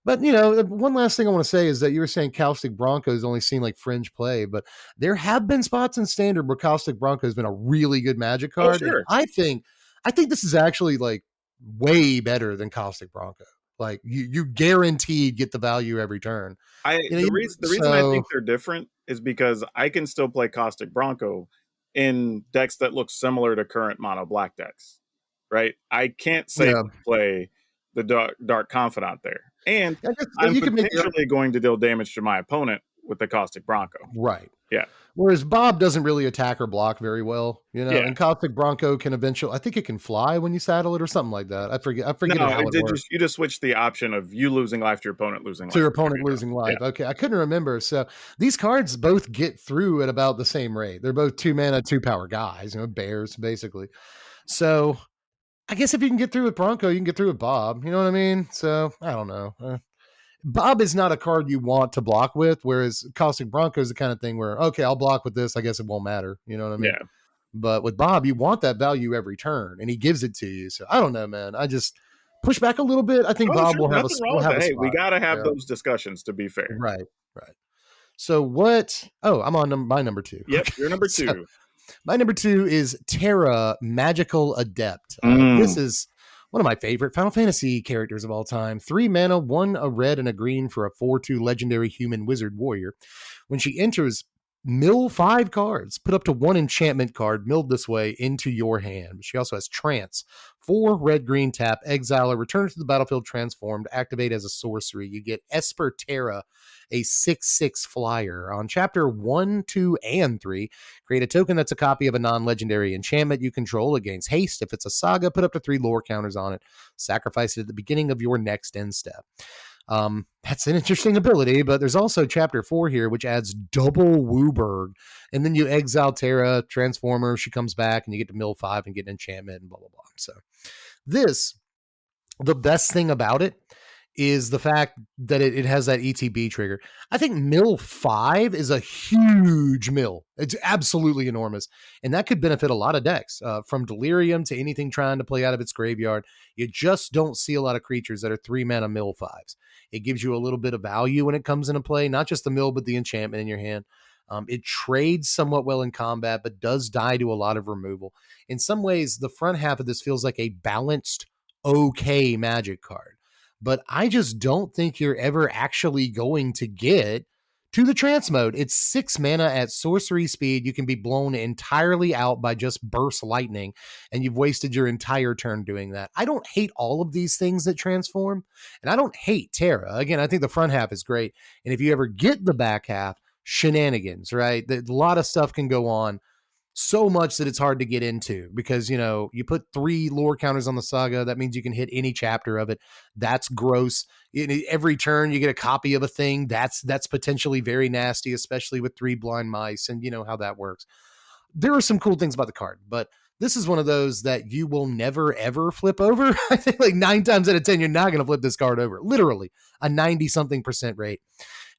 But one last thing I want to say is that you were saying Caustic Bronco has only seen like fringe play, but there have been spots in Standard where Caustic Bronco has been a really good Magic card. Sure. I think this is actually like way better than Caustic Bronco. Like you guaranteed get the value every turn. The reason I think they're different is because I can still play Caustic Bronco in decks that look similar to current mono black decks, right? I can't say play the Dark Confidant there, and I'm potentially going to deal damage to my opponent with the Caustic Bronco. Right. Yeah. Whereas Bob doesn't really attack or block very well, and Caustic Bronco can eventually, I think it can fly when you saddle it or something like that. I forget how it works. You just switch the option of you losing life to your opponent losing life. To your opponent losing life. Yeah. Okay. I couldn't remember. So these cards both get through at about the same rate. They're both 2 mana, 2 power guys, bears basically. So I guess if you can get through with Bronco, you can get through with Bob. You know what I mean? So I don't know. Bob is not a card you want to block with, whereas Caustic Bronco is the kind of thing where, okay, I'll block with this. I guess it won't matter. You know what I mean? Yeah. But with Bob, you want that value every turn, and he gives it to you. So I don't know, man. I just push back a little bit. I think Bob will have a spot. Hey, we got to have those discussions, to be fair. Right. So what? Oh, I'm on my number 2. Yep, you're number 2. So my number 2 is Terra, Magical Adept. This is one of my favorite Final Fantasy characters of all time. 3 mana, 1 a red and a green for a 4/2 legendary human wizard warrior. When she enters, mill 5 cards. Put up to 1 enchantment card milled this way into your hand. She also has Trance. 4 red, green tap, exile her, return it to the battlefield transformed, activate as a sorcery. You get Esper Terra, a 6/6 flyer. On chapter 1, 2, and 3, create a token that's a copy of a non-legendary enchantment you control. It gains haste. If it's a saga, put up to 3 lore counters on it. Sacrifice it at the beginning of your next end step. That's an interesting ability, but there's also chapter 4 here, which adds double Wooburg. And then you exile Terra, transformer, she comes back, and you get to mill 5 and get an enchantment and blah, blah, blah. So the best thing about it is the fact that it has that ETB trigger. I think mill 5 is a huge mill. It's absolutely enormous. And that could benefit a lot of decks, from Delirium to anything trying to play out of its graveyard. You just don't see a lot of creatures that are 3 mana mill 5s. It gives you a little bit of value when it comes into play, not just the mill, but the enchantment in your hand. It trades somewhat well in combat, but does die to a lot of removal. In some ways, the front half of this feels like a balanced, okay Magic card. but I just don't think you're ever actually going to get to the trance mode. It's 6 mana at sorcery speed. You can be blown entirely out by just burst lightning, and you've wasted your entire turn doing that. I don't hate all of these things that transform, and I don't hate Terra. Again, I think the front half is great. And if you ever get the back half, shenanigans, right? A lot of stuff can go on, so much that it's hard to get into because, you put 3 lore counters on the saga. That means you can hit any chapter of it. That's gross. Every turn you get a copy of a thing. That's potentially very nasty, especially with 3 blind mice, and you know how that works. There are some cool things about the card, but this is one of those that you will never ever flip over. I think like 9 times out of 10 you're not going to flip this card over. Literally a 90 something percent rate.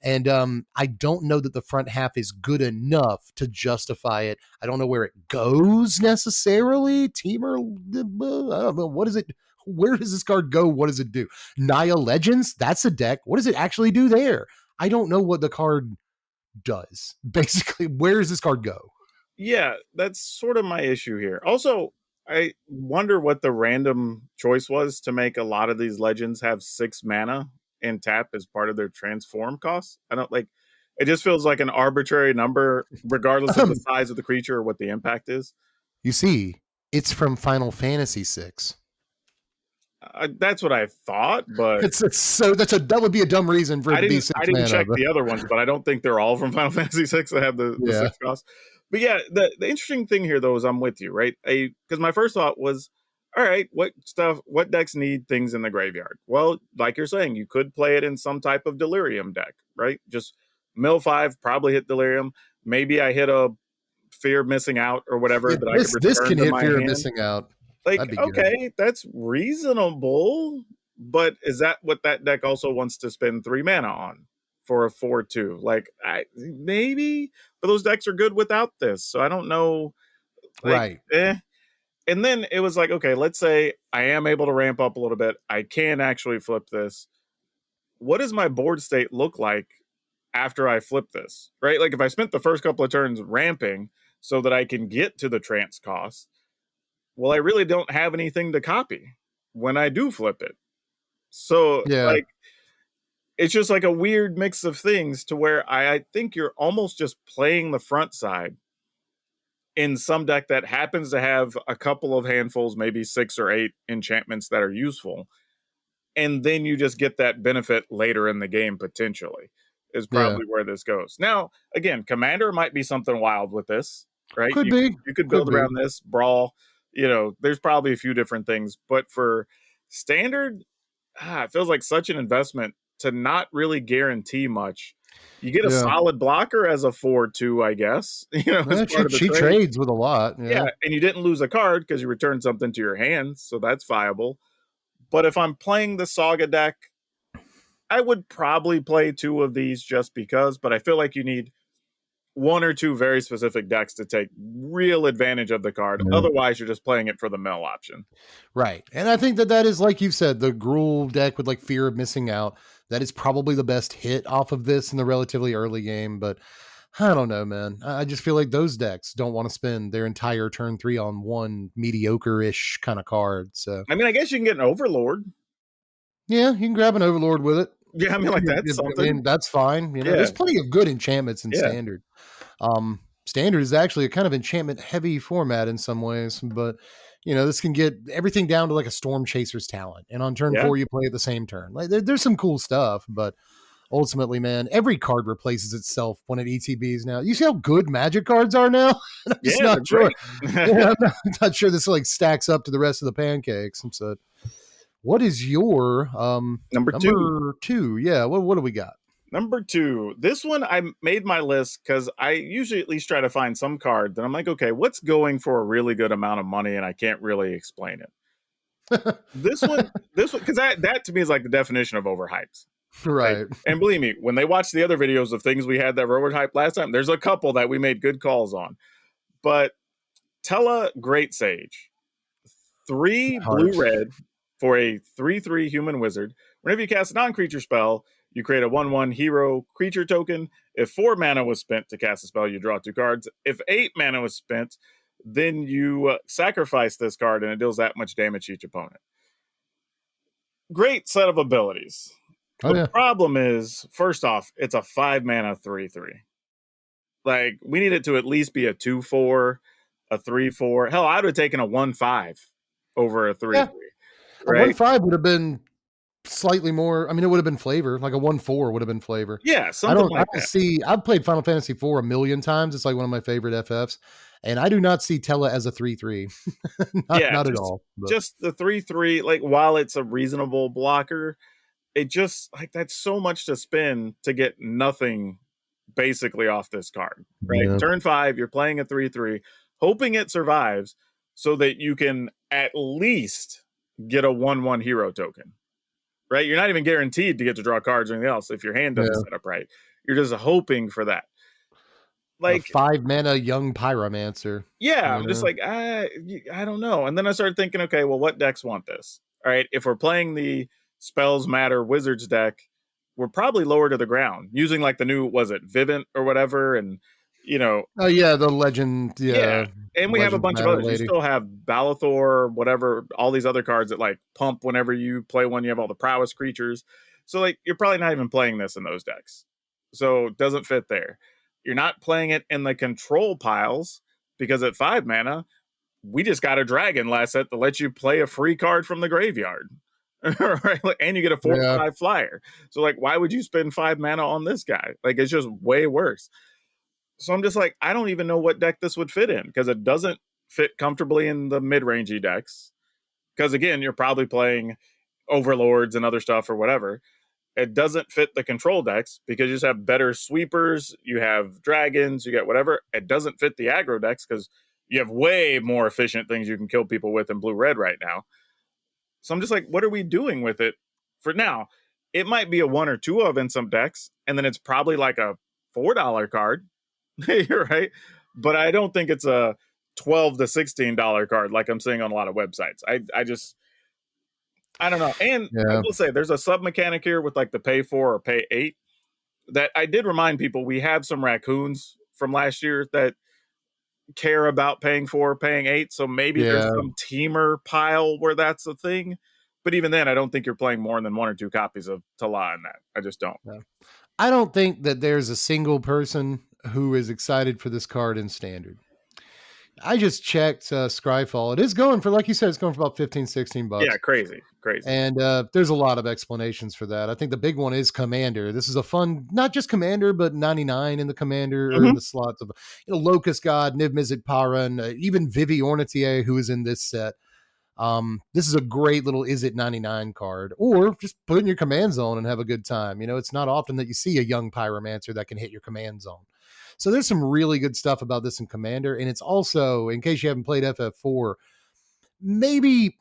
And I don't know that the front half is good enough to justify it. I don't know where it goes necessarily. Teamer, I don't know. What is it? Where does this card go? What does it do? Naya Legends, that's a deck. What does it actually do there? I don't know what the card does. Basically, where does this card go? Yeah, that's sort of my issue here. Also, I wonder what the random choice was to make a lot of these legends have 6 mana and tap as part of their transform costs. I don't like it, just feels like an arbitrary number, regardless of the size of the creature or what the impact is. You see, it's from Final Fantasy VI. That's what I thought, but it's so that would be a dumb reason for it to be 6 I didn't mana, check but the other ones, but I don't think they're all from Final Fantasy VI that have the 6 costs. But yeah, the interesting thing here though is I'm with you, right? Because my first thought was, all right, what decks need things in the graveyard? Well, like you're saying, you could play it in some type of delirium deck, right? Just mill 5, probably hit delirium. Maybe I hit a fear of missing out or whatever that I could return this can to hit my fear hand. of missing out. Like, That'd be okay, good. that's reasonable, but is that what that deck also wants to spend 3 mana on for a 4/2? Like, maybe, but those decks are good without this, so I don't know. Like, Right. And then it was like, okay, let's say I am able to ramp up a little bit. I can actually flip this. What does my board state look like after I flip this? Right? Like, if I spent the first couple of turns ramping so that I can get to the trance cost, well, I really don't have anything to copy when I do flip it. So, Yeah. like, it's just like a weird mix of things to where I think you're almost just playing the front side in some deck that happens to have a couple of handfuls, maybe 6 or 8 enchantments that are useful. And then you just get that benefit later in the game, potentially, is Yeah. probably where this goes. Now, again, Commander might be something wild with this, right? Could be. You could Could build be. around this, Brawl, there's probably a few different things. But for Standard, it feels like such an investment to not really guarantee much. You get a Yeah. solid blocker as a 4/2, I guess, as part of the She trade. trades with a lot. Yeah, Yeah. and you didn't lose a card because you returned something to your hand, so that's viable. But if I'm playing the Saga deck, I would probably play 2 of these just because, but I feel like you need 1 or 2 very specific decks to take real advantage of the card. Yeah. Otherwise, you're just playing it for the mill option. Right. And I think that is, like you said, the Gruul deck with like fear of missing out. That is probably the best hit off of this in the relatively early game. But I don't know, man. I just feel like those decks don't want to spend their entire turn 3 on one mediocre-ish kind of card. So I mean, I guess you can get an Overlord. yeah, you can grab an Overlord with it. Yeah, I mean, like, that's I mean, something. that's fine. Yeah, There's plenty of good enchantments in yeah, Standard. Standard is actually a kind of enchantment heavy format in some ways, but this can get everything down to like a Storm Chaser's talent. And on turn yeah. 4, you play at the same turn. Like there's some cool stuff, but ultimately, man, every card replaces itself when it ETBs now. You see how good Magic cards are now? I'm just Yeah, not they're sure. great. I'm not sure this like stacks up to the rest of the pancakes. And so, what is your Number 2. number 2? Yeah, what do we got? Number 2, this one I made my list because I usually at least try to find some card that I'm like, okay, what's going for a really good amount of money, and I can't really explain it. This one, because that to me is like the definition of overhyped. Right. Right. And believe me, when they watch the other videos of things we had that were overhyped last time, there's a couple that we made good calls on. But Tellah Great Sage, 3 Heart. blue-red for a 3/3 human wizard. Whenever you cast a non-creature spell, you create a 1/1 hero creature token. If 4 mana was spent to cast a spell, you draw 2 cards. If 8 mana was spent, then you sacrifice this card and it deals that much damage to each opponent. great set of abilities. Oh The yeah. problem is, first off, it's a 5 mana 3/3. Like, we need it to at least be a 2/4, a 3/4. Hell, I would have taken a 1/5 over a Yeah. 3/3, A one right? five would have been slightly more. I mean, it would have been flavor. Like a 1/4 would have been flavor. Yeah, I something don't. I like don't that. see. I've played Final Fantasy IV a million times. It's like one of my favorite FFs, and I do not see Tellah as a 3/3. not Yeah, not at just all. But just the 3/3, like, while it's a reasonable blocker, it just like that's so much to spend to get nothing basically off this card. Right? yeah, Turn 5, you're playing a 3/3, hoping it survives so that you can at least get a 1/1 hero token. Right? You're not even guaranteed to get to draw cards or anything else if your hand doesn't yeah. set up right. You're just hoping for that. A Like, 5 mana young pyromancer. yeah, You I'm just know. like, I don't know. And then I started thinking, okay, well, what decks want this? All right, if we're playing the Spells Matter Wizards deck, we're probably lower to the ground using like the new, was it Vivint or whatever? And, you know, Oh yeah, the legend. yeah. Yeah, And we have a legend bunch of matter others. You lady. still have Balathor, whatever, all these other cards that like pump whenever you play one. You have all the prowess creatures. So, like, you're probably not even playing this in those decks. So, it doesn't fit there. You're not playing it in the control piles because at 5 mana, we just got a dragon last set that lets you play a free card from the graveyard. Right? Like, and you get a 4 Yeah, 5 flyer. So, like, why would you spend 5 mana on this guy? Like, it's just way worse. So I'm just like, I don't even know what deck this would fit in because it doesn't fit comfortably in the mid-rangey decks. Because again, you're probably playing overlords and other stuff or whatever. It doesn't fit the control decks because you just have better sweepers, you have dragons, you get whatever. It doesn't fit the aggro decks because you have way more efficient things you can kill people with in blue red right now. So I'm just like, what are we doing with it for now? It might be a one or two of in some decks, and then it's probably like a $4 card. You're right. But I don't think it's a $12 to $16 card like I'm seeing on a lot of websites. I don't know. And I yeah, will say there's a sub mechanic here with like the pay 4 or pay 8 that I did remind people we have some raccoons from last year that care about paying 4 or paying 8. So maybe there's yeah. some teamer pile where that's a thing. But even then, I don't think you're playing more than one or two copies of Tellah in that. I just don't. Yeah. I don't think that there's a single person who is excited for this card in standard. I just checked Scryfall. It is going for, like you said, it's going for about 15, 16 Yeah, bucks. crazy, crazy. And there's a lot of explanations for that. I think the big one is Commander. This is a fun, not just Commander, but 99 in the Commander or in Hmm. the slots of, Locust God, Niv Mizzet Paran, even Vivi Ornitier, who is in this set. This is a great little is it 99 card, or just put in your command zone and have a good time. It's not often that you see a young pyromancer that can hit your command zone. So there's some really good stuff about this in Commander. And it's also, in case you haven't played FF4, maybe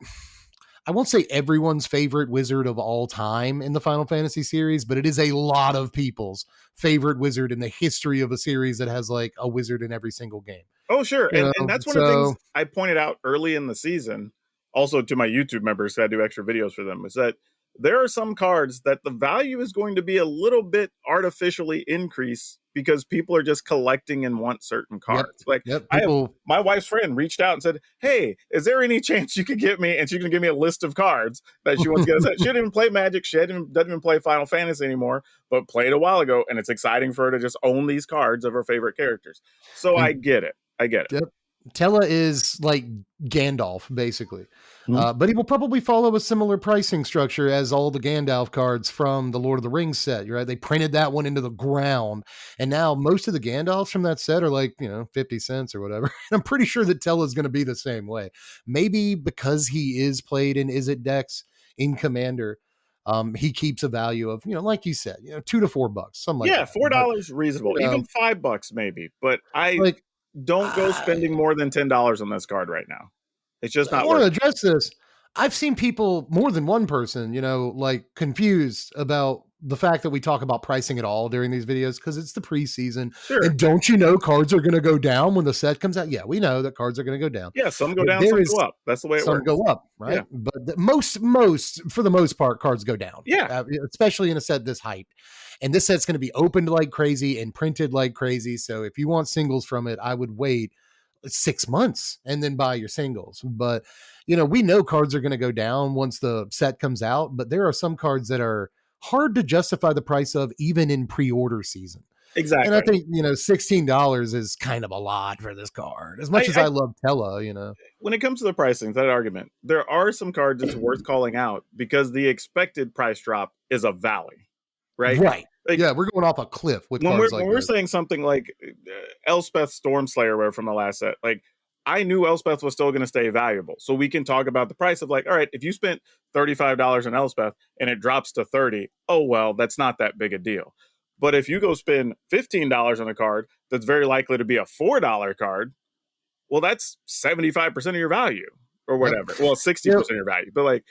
I won't say everyone's favorite wizard of all time in the Final Fantasy series, but it is a lot of people's favorite wizard in the history of a series that has like a wizard in every single game. Oh, sure. You And know, that's one of the things so I pointed out early in the season, also to my YouTube members, 'cause I do extra videos for them, is that there are some cards that the value is going to be a little bit artificially increased because people are just collecting and want certain yep, cards. Like, yep. I have People, my wife's friend reached out and said, "Hey, is there any chance you could get me?" And she can give me a list of cards that she wants to get. She didn't even play Magic. Doesn't even play Final Fantasy anymore, but played a while ago. And it's exciting for her to just own these cards of her favorite characters. So I and get it. I get it. yep. Tellah is like Gandalf, basically. Mhm. But he will probably follow a similar pricing structure as all the Gandalf cards from the Lord of the Rings set. Right? They printed that one into the ground. And now most of the Gandalfs from that set are like, 50 cents or whatever. And I'm pretty sure that Tellah is going to be the same way. Maybe because he is played in Is It decks in Commander, he keeps a value of, like you said, $2 to $4, something like Yeah, that. But, $4 reasonable. Even $5 maybe. But I like, don't go I, spending more than $10 on this card right now. It's just I not want worth to it. address this. I've seen people, more than one person, like confused about the fact that we talk about pricing at all during these videos because it's the preseason. Sure. And don't you know cards are going to go down when the set comes out? Yeah, we know that cards are going to go down. Yeah, some go But down, there some is go up. That's the way it some works. go up, Yeah. right? But most for the most part, cards go down, Yeah. especially in a set this hype. And this set's going to be opened like crazy and printed like crazy. So if you want singles from it, I would wait 6 months and then buy your singles. But we know cards are going to go down once the set comes out, but there are some cards that are hard to justify the price of even in pre-order season. And I Exactly. think, $16 is kind of a lot for this card. As much as I love Tellah. When it comes to the pricing, that argument, there are some cards it's worth calling out because the expected price drop is a valley, right? Right. Like, yeah, we're going off a cliff with when cards we're like when we're this. saying something like Elspeth Stormslayer from the last set, like I knew Elspeth was still going to stay valuable, so we can talk about the price of like, all right, if you spent $35 on Elspeth and it drops to 30, oh well, that's not that big a deal. But if you go spend $15 on a card that's very likely to be a $4 card, well, that's 75% of your value or Yep. whatever. Well, 60% of your value, but like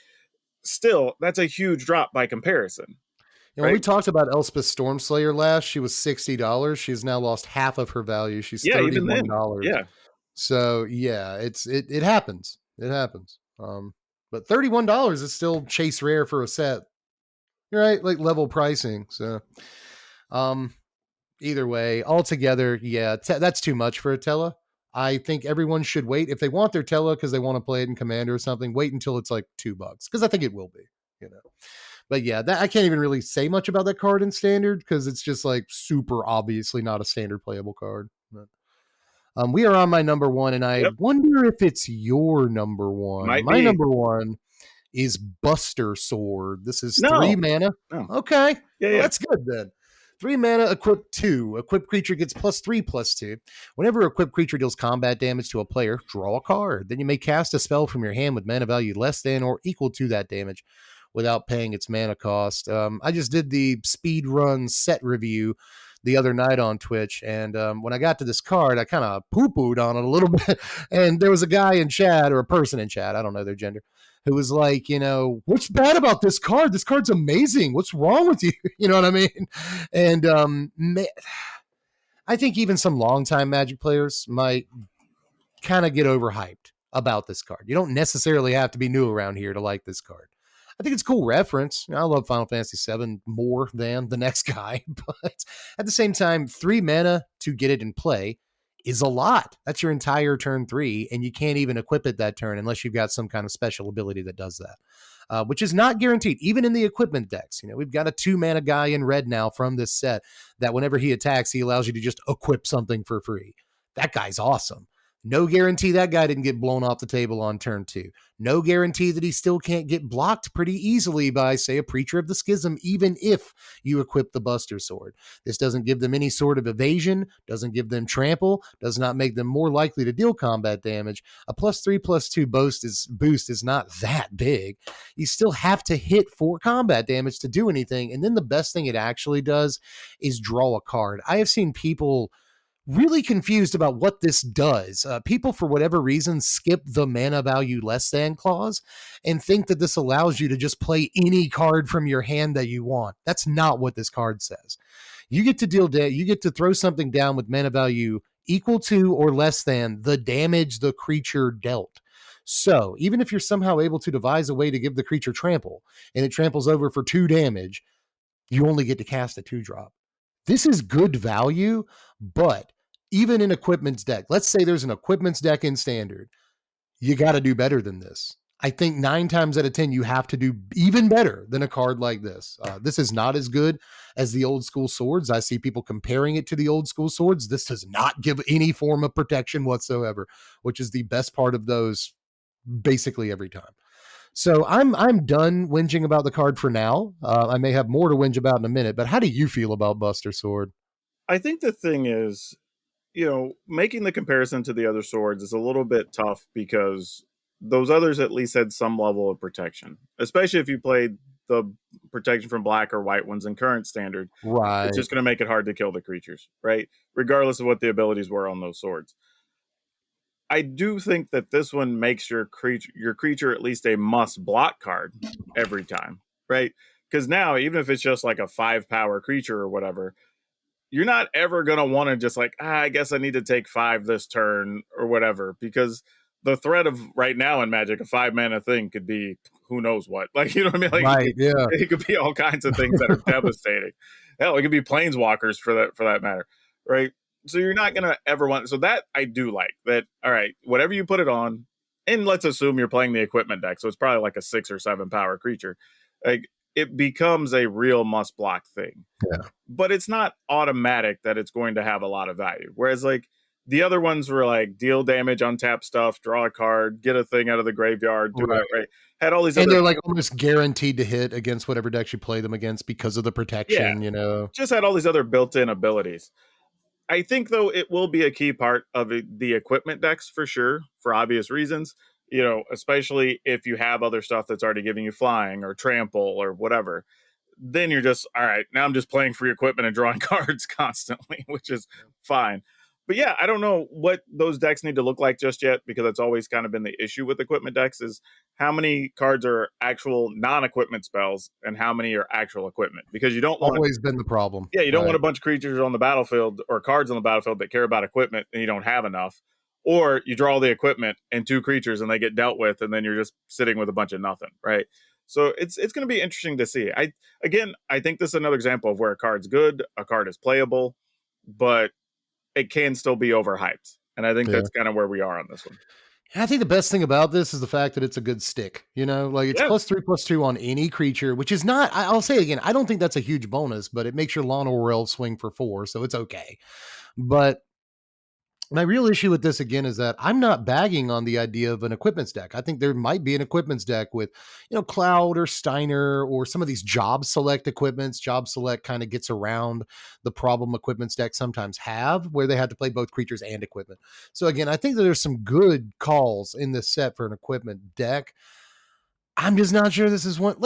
still, that's a huge drop by comparison. When we talked about Elspeth Stormslayer last, she was $60. She's now lost half of her value. She's Yeah, even then. $31. Yeah. So yeah, it happens. It happens. But $31 is still chase rare for a set. Right? Like level pricing. So either way, altogether, yeah, that's too much for a Tellah. I think everyone should wait if they want their Tellah because they want to play it in Commander or something. Wait until it's like $2 because I think it will be. But yeah, that I can't even really say much about that card in Standard because it's just like super obviously not a standard playable card. But, we are on my number one, and I wonder if it's your number one. Might my be. number one is Buster Sword. This is 3 mana. No. Okay. Yeah, well, that's good then. 3 mana, equip 2. Equipped creature gets +3/+2. Whenever a equipped creature deals combat damage to a player, draw a card. Then you may cast a spell from your hand with mana value less than or equal to that damage without paying its mana cost. I just did the speed run set review the other night on Twitch, and when I got to this card, I kind of poo-pooed on it a little bit, and there was a guy in chat, or a person in chat, I don't know their gender, who was like, what's bad about this card? This card's amazing. What's wrong with you? You know what I mean? And I think even some longtime Magic players might kind of get overhyped about this card. You don't necessarily have to be new around here to like this card. I think it's cool reference. I love Final Fantasy VII more than the next guy, but at the same time, 3 mana to get it in play is a lot. That's your entire turn 3, and you can't even equip it that turn unless you've got some kind of special ability that does that, which is not guaranteed, even in the equipment decks. We've got a 2 mana guy in red now from this set that whenever he attacks, he allows you to just equip something for free. That guy's awesome. No guarantee that guy didn't get blown off the table on turn 2. No guarantee that he still can't get blocked pretty easily by, say, a Preacher of the Schism, even if you equip the Buster Sword. This doesn't give them any sort of evasion, doesn't give them trample, does not make them more likely to deal combat damage. A +3/+2 boost is not that big. You still have to hit for combat damage to do anything, and then the best thing it actually does is draw a card. I have seen people really confused about what this does. People, for whatever reason, skip the mana value less than clause and think that this allows you to just play any card from your hand that you want. That's not what this card says. You get to you get to throw something down with mana value equal to or less than the damage the creature dealt. So even if you're somehow able to devise a way to give the creature trample and it tramples over for 2 damage, you only get to cast a 2-drop. This is good value, but even in equipment's deck, let's say there's an equipment's deck in Standard, you got to do better than this. I think 9 times out of 10, you have to do even better than a card like this. This is not as good as the old school swords. I see people comparing it to the old school swords. This does not give any form of protection whatsoever, which is the best part of those basically every time. So I'm done whinging about the card for now. I may have more to whinge about in a minute, but how do you feel about Buster Sword? I think the thing is, making the comparison to the other swords is a little bit tough because those others at least had some level of protection, especially if you played the protection from black or white ones in current Standard. Right. It's just going to make it hard to kill the creatures, right? Regardless of what the abilities were on those swords. I do think that this one makes your creature at least a must block card every time, right? Because now, even if it's just like a 5-power creature or whatever, you're not ever going to want to just like, I guess I need to take 5 this turn or whatever, because the threat of right now in Magic, a 5-mana thing could be who knows what. Like, you know what I mean? Like, right, it could be all kinds of things that are devastating. Hell, it could be planeswalkers for that matter, right? So you're not gonna ever want. So that I do like that. All right, whatever you put it on, and let's assume you're playing the equipment deck, so it's probably like a 6 or 7 power creature. Like it becomes a real must block thing, Yeah. but it's not automatic that it's going to have a lot of value. Whereas like the other ones were like deal damage, untap stuff, draw a card, get a thing out of the graveyard, do Right. it right. Had all these And other, they're like almost guaranteed to hit against whatever decks you play them against because of the yeah, protection, you know. just had all these other built-in abilities. I think though it will be a key part of the equipment decks for sure, for obvious reasons. You know, especially if you have other stuff that's already giving you flying or trample or whatever. Then you're just all right. Now I'm just playing free equipment and drawing cards constantly, which is fine. But yeah, I don't know what those decks need to look like just yet because that's always kind of been the issue with equipment decks is how many cards are actual non-equipment spells and how many are actual equipment because you don't want, Always been the problem. yeah, you don't want Right. a bunch of creatures on the battlefield or cards on the battlefield that care about equipment and you don't have enough. Or you draw the equipment and 2 creatures and they get dealt with, and then you're just sitting with a bunch of nothing, right? So it's going to be interesting to see. I think this is another example of where a card's good, a card is playable, but it can still be overhyped. And I think Yeah. that's kind of where we are on this one. I think the best thing about this is the fact that it's a good stick. You know, like it's Yeah. +3/+2 on any creature, which is not, I'll say again, I don't think that's a huge bonus, but it makes your Lawn Orwell swing for 4, so it's okay. But my real issue with this again is that I'm not bagging on the idea of an equipments deck. I think there might be an equipments deck with, Cloud or Steiner or some of these job select equipments. Job select kind of gets around the problem equipments decks sometimes have where they have to play both creatures and equipment. So again, I think that there's some good calls in this set for an equipment deck. I'm just not sure this is one.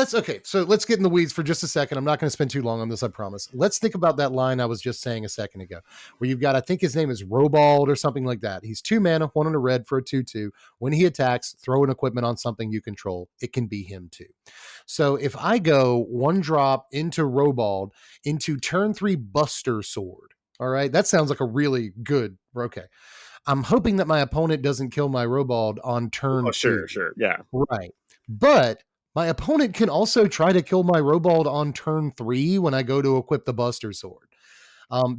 So let's get in the weeds for just a second. I'm not going to spend too long on this, I promise. Let's think about that line I was just saying a second ago, where you've got, I think his name is Robald or something like that. He's 2 mana, 1 on a red for a 2/2. When he attacks, throw an equipment on something you control. It can be him too. So if I go 1 drop into Robald into turn 3 Buster Sword, all right, that sounds like a really good. Okay. I'm hoping that my opponent doesn't kill my Robald on turn Oh, 2. sure. Yeah. Right. But my opponent can also try to kill my Robald on turn 3 when I go to equip the Buster Sword.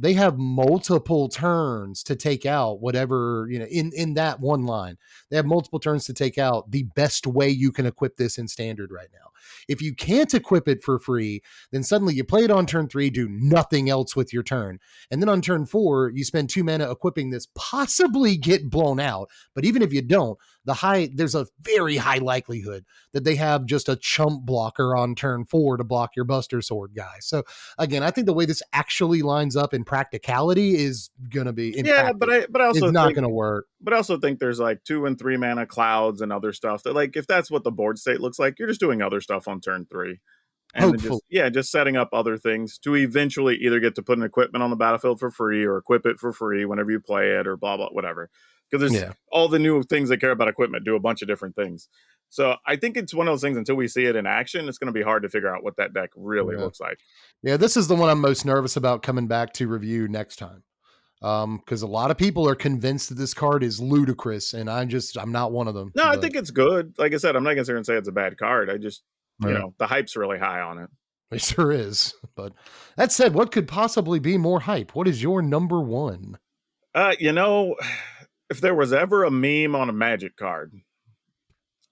They have multiple turns to take out whatever, in that one line. They have multiple turns to take out the best way you can equip this in standard right now. If you can't equip it for free, then suddenly you play it on turn 3, do nothing else with your turn. And then on turn 4, you spend 2 mana equipping this, possibly get blown out. But even if you don't, there's a very high likelihood that they have just a chump blocker on turn 4 to block your Buster Sword guy. So again, I think the way this actually lines up in practicality is going to be But I also is not think, going to work. but I also think there's like 2 and 3 mana clouds and other stuff that like if that's what the board state looks like, you're just doing other stuff on turn 3. And then Hopefully. just setting up other things to eventually either get to put an equipment on the battlefield for free or equip it for free whenever you play it or blah blah whatever. Because there's all the new things that care about equipment do a bunch of different things. So I think it's one of those things until we see it in action, it's going to be hard to figure out what that deck really looks like. Yeah, this is the one I'm most nervous about coming back to review next time. Because a lot of people are convinced that this card is ludicrous, and I'm not one of them. No, I think it's good. Like I said, I'm not going to say it's a bad card. I just, the hype's really high on it. It sure is. But that said, what could possibly be more hype? What is your number 1? If there was ever a meme on a Magic card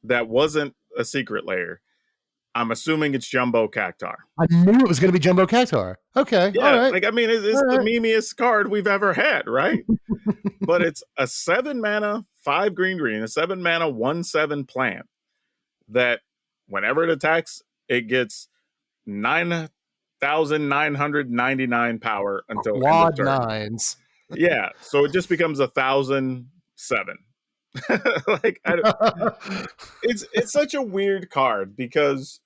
that wasn't a secret layer, I'm assuming it's Jumbo Cactuar. I knew it was going to be Jumbo Cactuar. Okay, yeah, all right. Like I mean, it's the memeiest card we've ever had, right? But it's a 7 mana, 5 green, a 7 mana, 1/7 plant that whenever it attacks, it gets 9,999 power until Quad end of turn. 9s. Yeah, so it just becomes 1,007. Like it's such a weird card because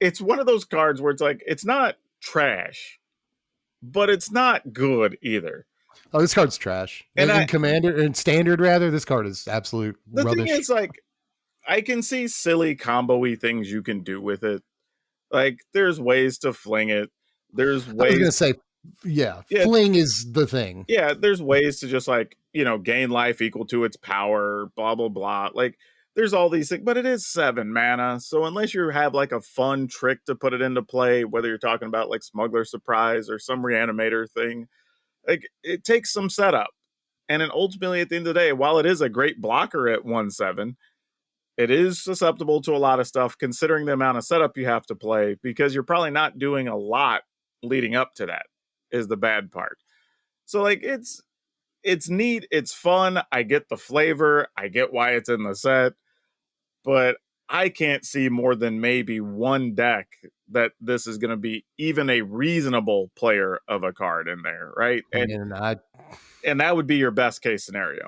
it's one of those cards where it's like it's not trash, but it's not good either. Oh, this card's trash. And in Commander and Standard, rather, this card is absolute rubbish. The thing is, like, I can see silly combo-y things you can do with it. Like, there's ways to fling it. There's ways. I was gonna say, yeah, fling is the thing. Yeah, there's ways to just like gain life equal to its power. Blah blah blah. Like, there's all these things, but it is 7 mana. So unless you have like a fun trick to put it into play, whether you're talking about like Smuggler Surprise or some Reanimator thing, Like it takes some setup. And then ultimately at the end of the day, while it is a great blocker at 1/7, it is susceptible to a lot of stuff considering the amount of setup you have to play, because you're probably not doing a lot leading up to that is the bad part. So like it's neat, it's fun. I get the flavor, I get why it's in the set, but I can't see more than maybe one deck that this is going to be even a reasonable player of a card in there, right? And And that would be your best case scenario.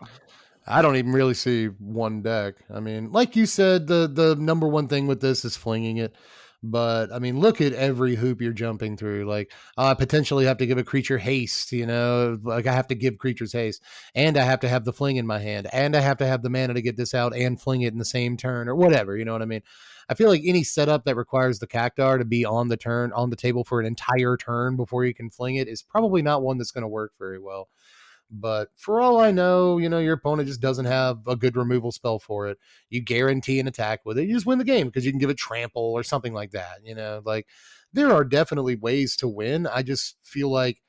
I don't even really see one deck. I mean, like you said, the number one thing with this is flinging it. But I mean, look at every hoop you're jumping through. Like, I potentially have to give a creature haste, you know, like I have to give creatures haste, and I have to have the fling in my hand, and I have to have the mana to get this out and fling it in the same turn or whatever. You know what I mean? I feel like any setup that requires the cactuar to be on the table for an entire turn before you can fling it is probably not one that's going to work very well. But for all I know, you know, your opponent just doesn't have a good removal spell for it. You guarantee an attack with it. You just win the game because you can give it trample or something like that. You know, like there are definitely ways to win. I just feel like,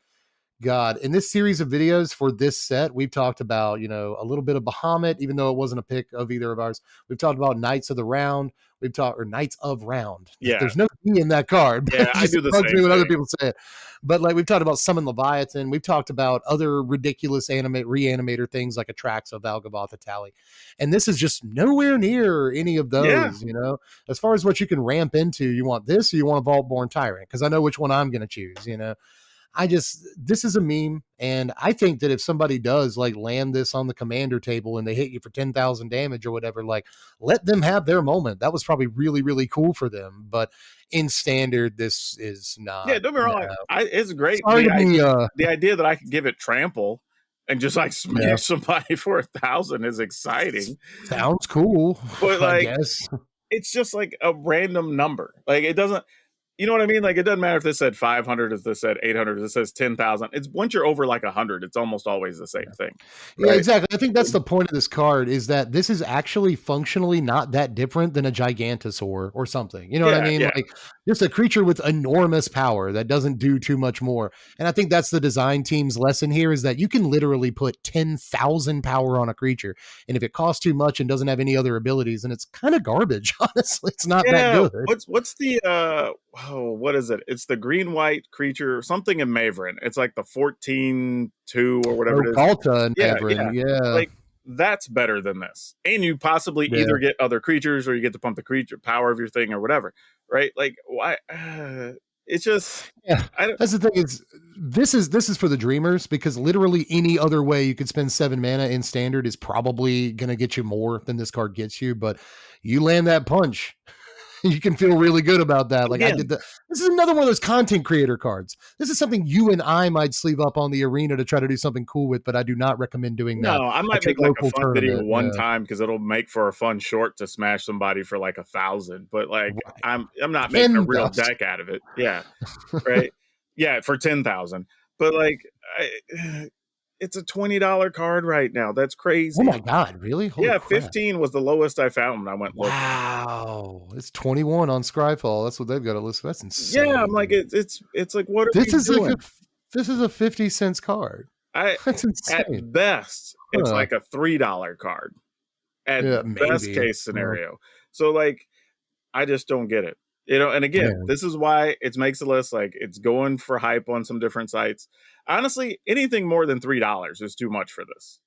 God, in this series of videos for this set, we've talked about, you know, a little bit of Bahamut, even though it wasn't a pick of either of ours. We've talked about Knights of the Round. We've talked, or Knights of Round. Yeah. There's no E in that card. Yeah, I do the same thing. When other people say it. But like we've talked about Summon Leviathan. We've talked about other ridiculous reanimator things like Atraxa, Valgavoth, Tally. And this is just nowhere near any of those, you know. As far as what you can ramp into, you want this or you want a Vaultborn Tyrant? Because I know which one I'm going to choose, you know. This is a meme. And I think that if somebody does like land this on the commander table and they hit you for 10,000 damage or whatever, like let them have their moment. That was probably really, really cool for them. But in standard, this is not. Yeah, don't be wrong. It's great. The idea that I could give it trample and just like smash somebody for 1,000 is exciting. Sounds cool. But like, I guess it's just like a random number. Like it doesn't, you know what I mean? Like it doesn't matter if this said 500, if this said 800, if this says 10,000. It's once you're over like 100, it's almost always the same thing. Right? Yeah, exactly. I think that's the point of this card is that this is actually functionally not that different than a Gigantosaur or something. You know what I mean? Like just a creature with enormous power that doesn't do too much more. And I think that's the design team's lesson here is that you can literally put 10,000 power on a creature. And if it costs too much and doesn't have any other abilities, then it's kind of garbage. Honestly, it's not that good. What's the what is it? It's the green-white creature, something in Maverin. It's like the 14-2 or whatever it is. Galta and Maverin, yeah. Like that's better than this. And you possibly either get other creatures or you get to pump the creature power of your thing or whatever, right? Like why? It's just that's the thing is this is for the dreamers because literally any other way you could spend 7 mana in standard is probably going to get you more than this card gets you, but you land that punch. You can feel really good about that. Like I did this is another one of those content creator cards. This is something you and I might sleeve up on the arena to try to do something cool with, but I do not recommend doing that. No, I might make like a fun video one time because it'll make for a fun short to smash somebody for like 1,000. But like I'm not making a real deck out of it. Yeah. Right. Yeah, for 10,000. But like it's a $20 card right now. That's crazy. Oh my God, really? Holy crap. 15 was the lowest I found when I went looking. Wow. It's 21 on Scryfall. That's what they've got to list. That's insane. Yeah, I'm like it's like what are this is doing? This is a 50 cents card. That's insane. At best, it's like a $3 card. At best case scenario. So like I just don't get it. You know, and again, this is why it makes a list. Like it's going for hype on some different sites. Honestly, anything more than $3 is too much for this.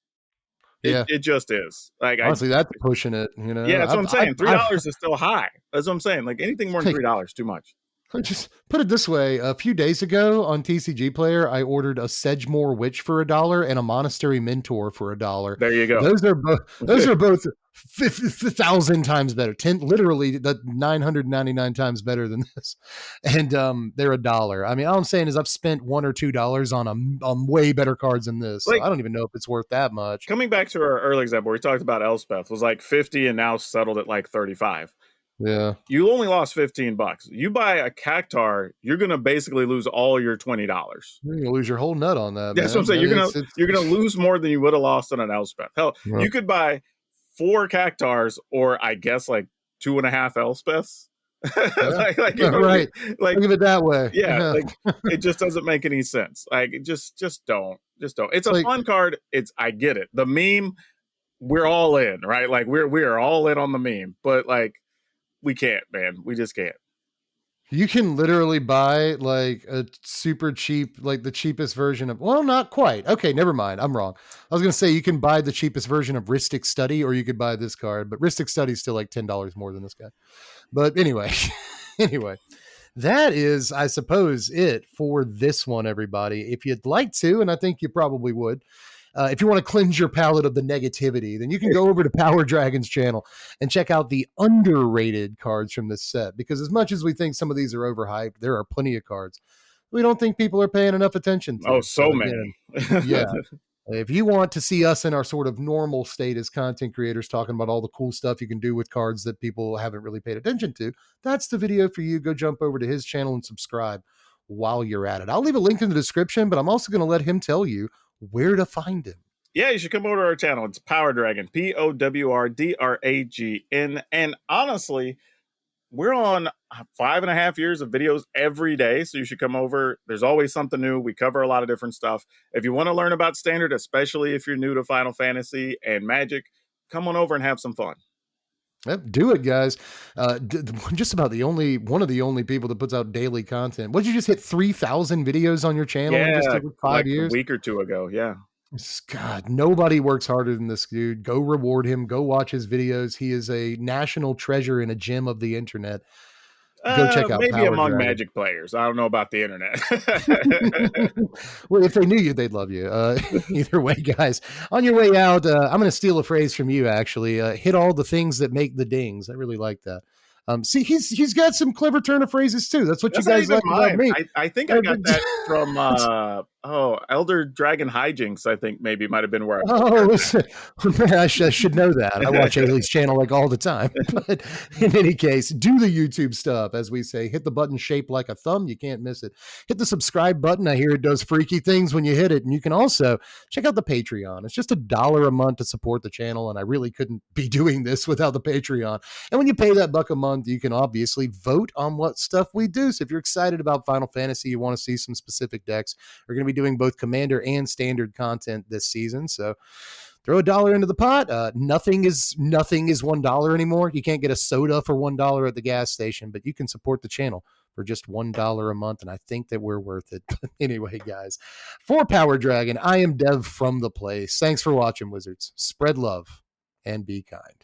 It just is. Like honestly, that's pushing it. You know, yeah, that's what I'm saying. $3 is still high. That's what I'm saying. Like anything more than $3, too much. Just put it this way: a few days ago on TCG Player, I ordered a Sedgemoor Witch for $1 and a Monastery Mentor for $1. There you go. Those are both 50,000 times better. Literally, 999 times better than this, and they're $1. I mean, all I'm saying is I've spent $1 or $2 on way better cards than this. Like, so I don't even know if it's worth that much. Coming back to our early example, we talked about Elspeth was like 50 and now settled at like 35. Yeah, you only lost $15. You buy a cactuar, you're gonna basically lose all your $20. You're gonna lose your whole nut on that. That's what I'm saying. You're gonna lose more than you would have lost on an Elspeth. Hell, you could buy 4 cactuars or I guess like 2.5 Elspeths Yeah. You know what I mean? Right. Like, Look at it that way. yeah, Yeah. like it just doesn't make any sense. Like, just don't, just don't. It's It's a like fun card. It's, I get it. The meme, we're all in, right? Like we are all in on the meme, but like we can't, man. We just can't. you can literally buy like a super cheap, like the cheapest version of, well, not quite. Okay, never mind. I'm wrong. I was going to say you can buy the cheapest version of Ristic Study, or you could buy this card, but Ristic Study is still like $10 more than this guy. But anyway, anyway, that is, I suppose, it for this one, everybody. If you'd like to, and I think you probably would, if you want to cleanse your palate of the negativity, then you can go over to PowrDragn's channel and check out the underrated cards from this set. Because as much as we think some of these are overhyped, there are plenty of cards we don't think people are paying enough attention Oh, to. so So many. again, yeah. If you want to see us in our sort of normal state as content creators talking about all the cool stuff you can do with cards that people haven't really paid attention to, that's the video for you. Go jump over to his channel and subscribe while you're at it. I'll leave a link in the description, but I'm also going to let him tell you where to find him. Yeah, you should come over to our channel. It's PowrDragn, PowrDragn. And honestly, we're on 5.5 years of videos every day. So you should come over. There's always something new. We cover a lot of different stuff. If you want to learn about Standard, especially if you're new to Final Fantasy and Magic, come on over and have some fun. Yep, do it, guys. Just about the only one of the only people that puts out daily content. What did you just hit 3,000 videos on your channel in just Yeah, like 5 like a years? week or two ago. Yeah. God, nobody works harder than this dude. Go reward him. Go watch his videos. He is a national treasure and a gem of the internet. Go check out Maybe among PowrDragn. Magic players. I don't know about the internet. Well, if they knew you, they'd love you. Either way, guys, on your way out, I'm going to steal a phrase from you. Actually, hit all the things that make the dings. I really like that. See, he's got some clever turn of phrases too. That's what That's you not guys even like about mine. me. I think I got that from Elder Dragon Hijinks. I think maybe might have been where I Oh, listen, man, I should know that. I watch Ailey's channel like all the time. But in any case, do the YouTube stuff, as we say. Hit the button shaped like a thumb. You can't miss it. Hit the subscribe button. I hear it does freaky things when you hit it. And you can also check out the Patreon. It's just $1 a month to support the channel. And I really couldn't be doing this without the Patreon. And when you pay that $1 a month, you can obviously vote on what stuff we do. So if you're excited about Final Fantasy, you want to see some specific decks, we're going to be doing both Commander and Standard content this season. So throw $1 into the pot. Nothing is $1 anymore. You can't get a soda for $1 at the gas station, but you can support the channel for just $1 a month, and I think that we're worth it. But anyway, guys, for PowrDragn, I am Dev from the place. Thanks for watching, Wizards. Spread love and be kind.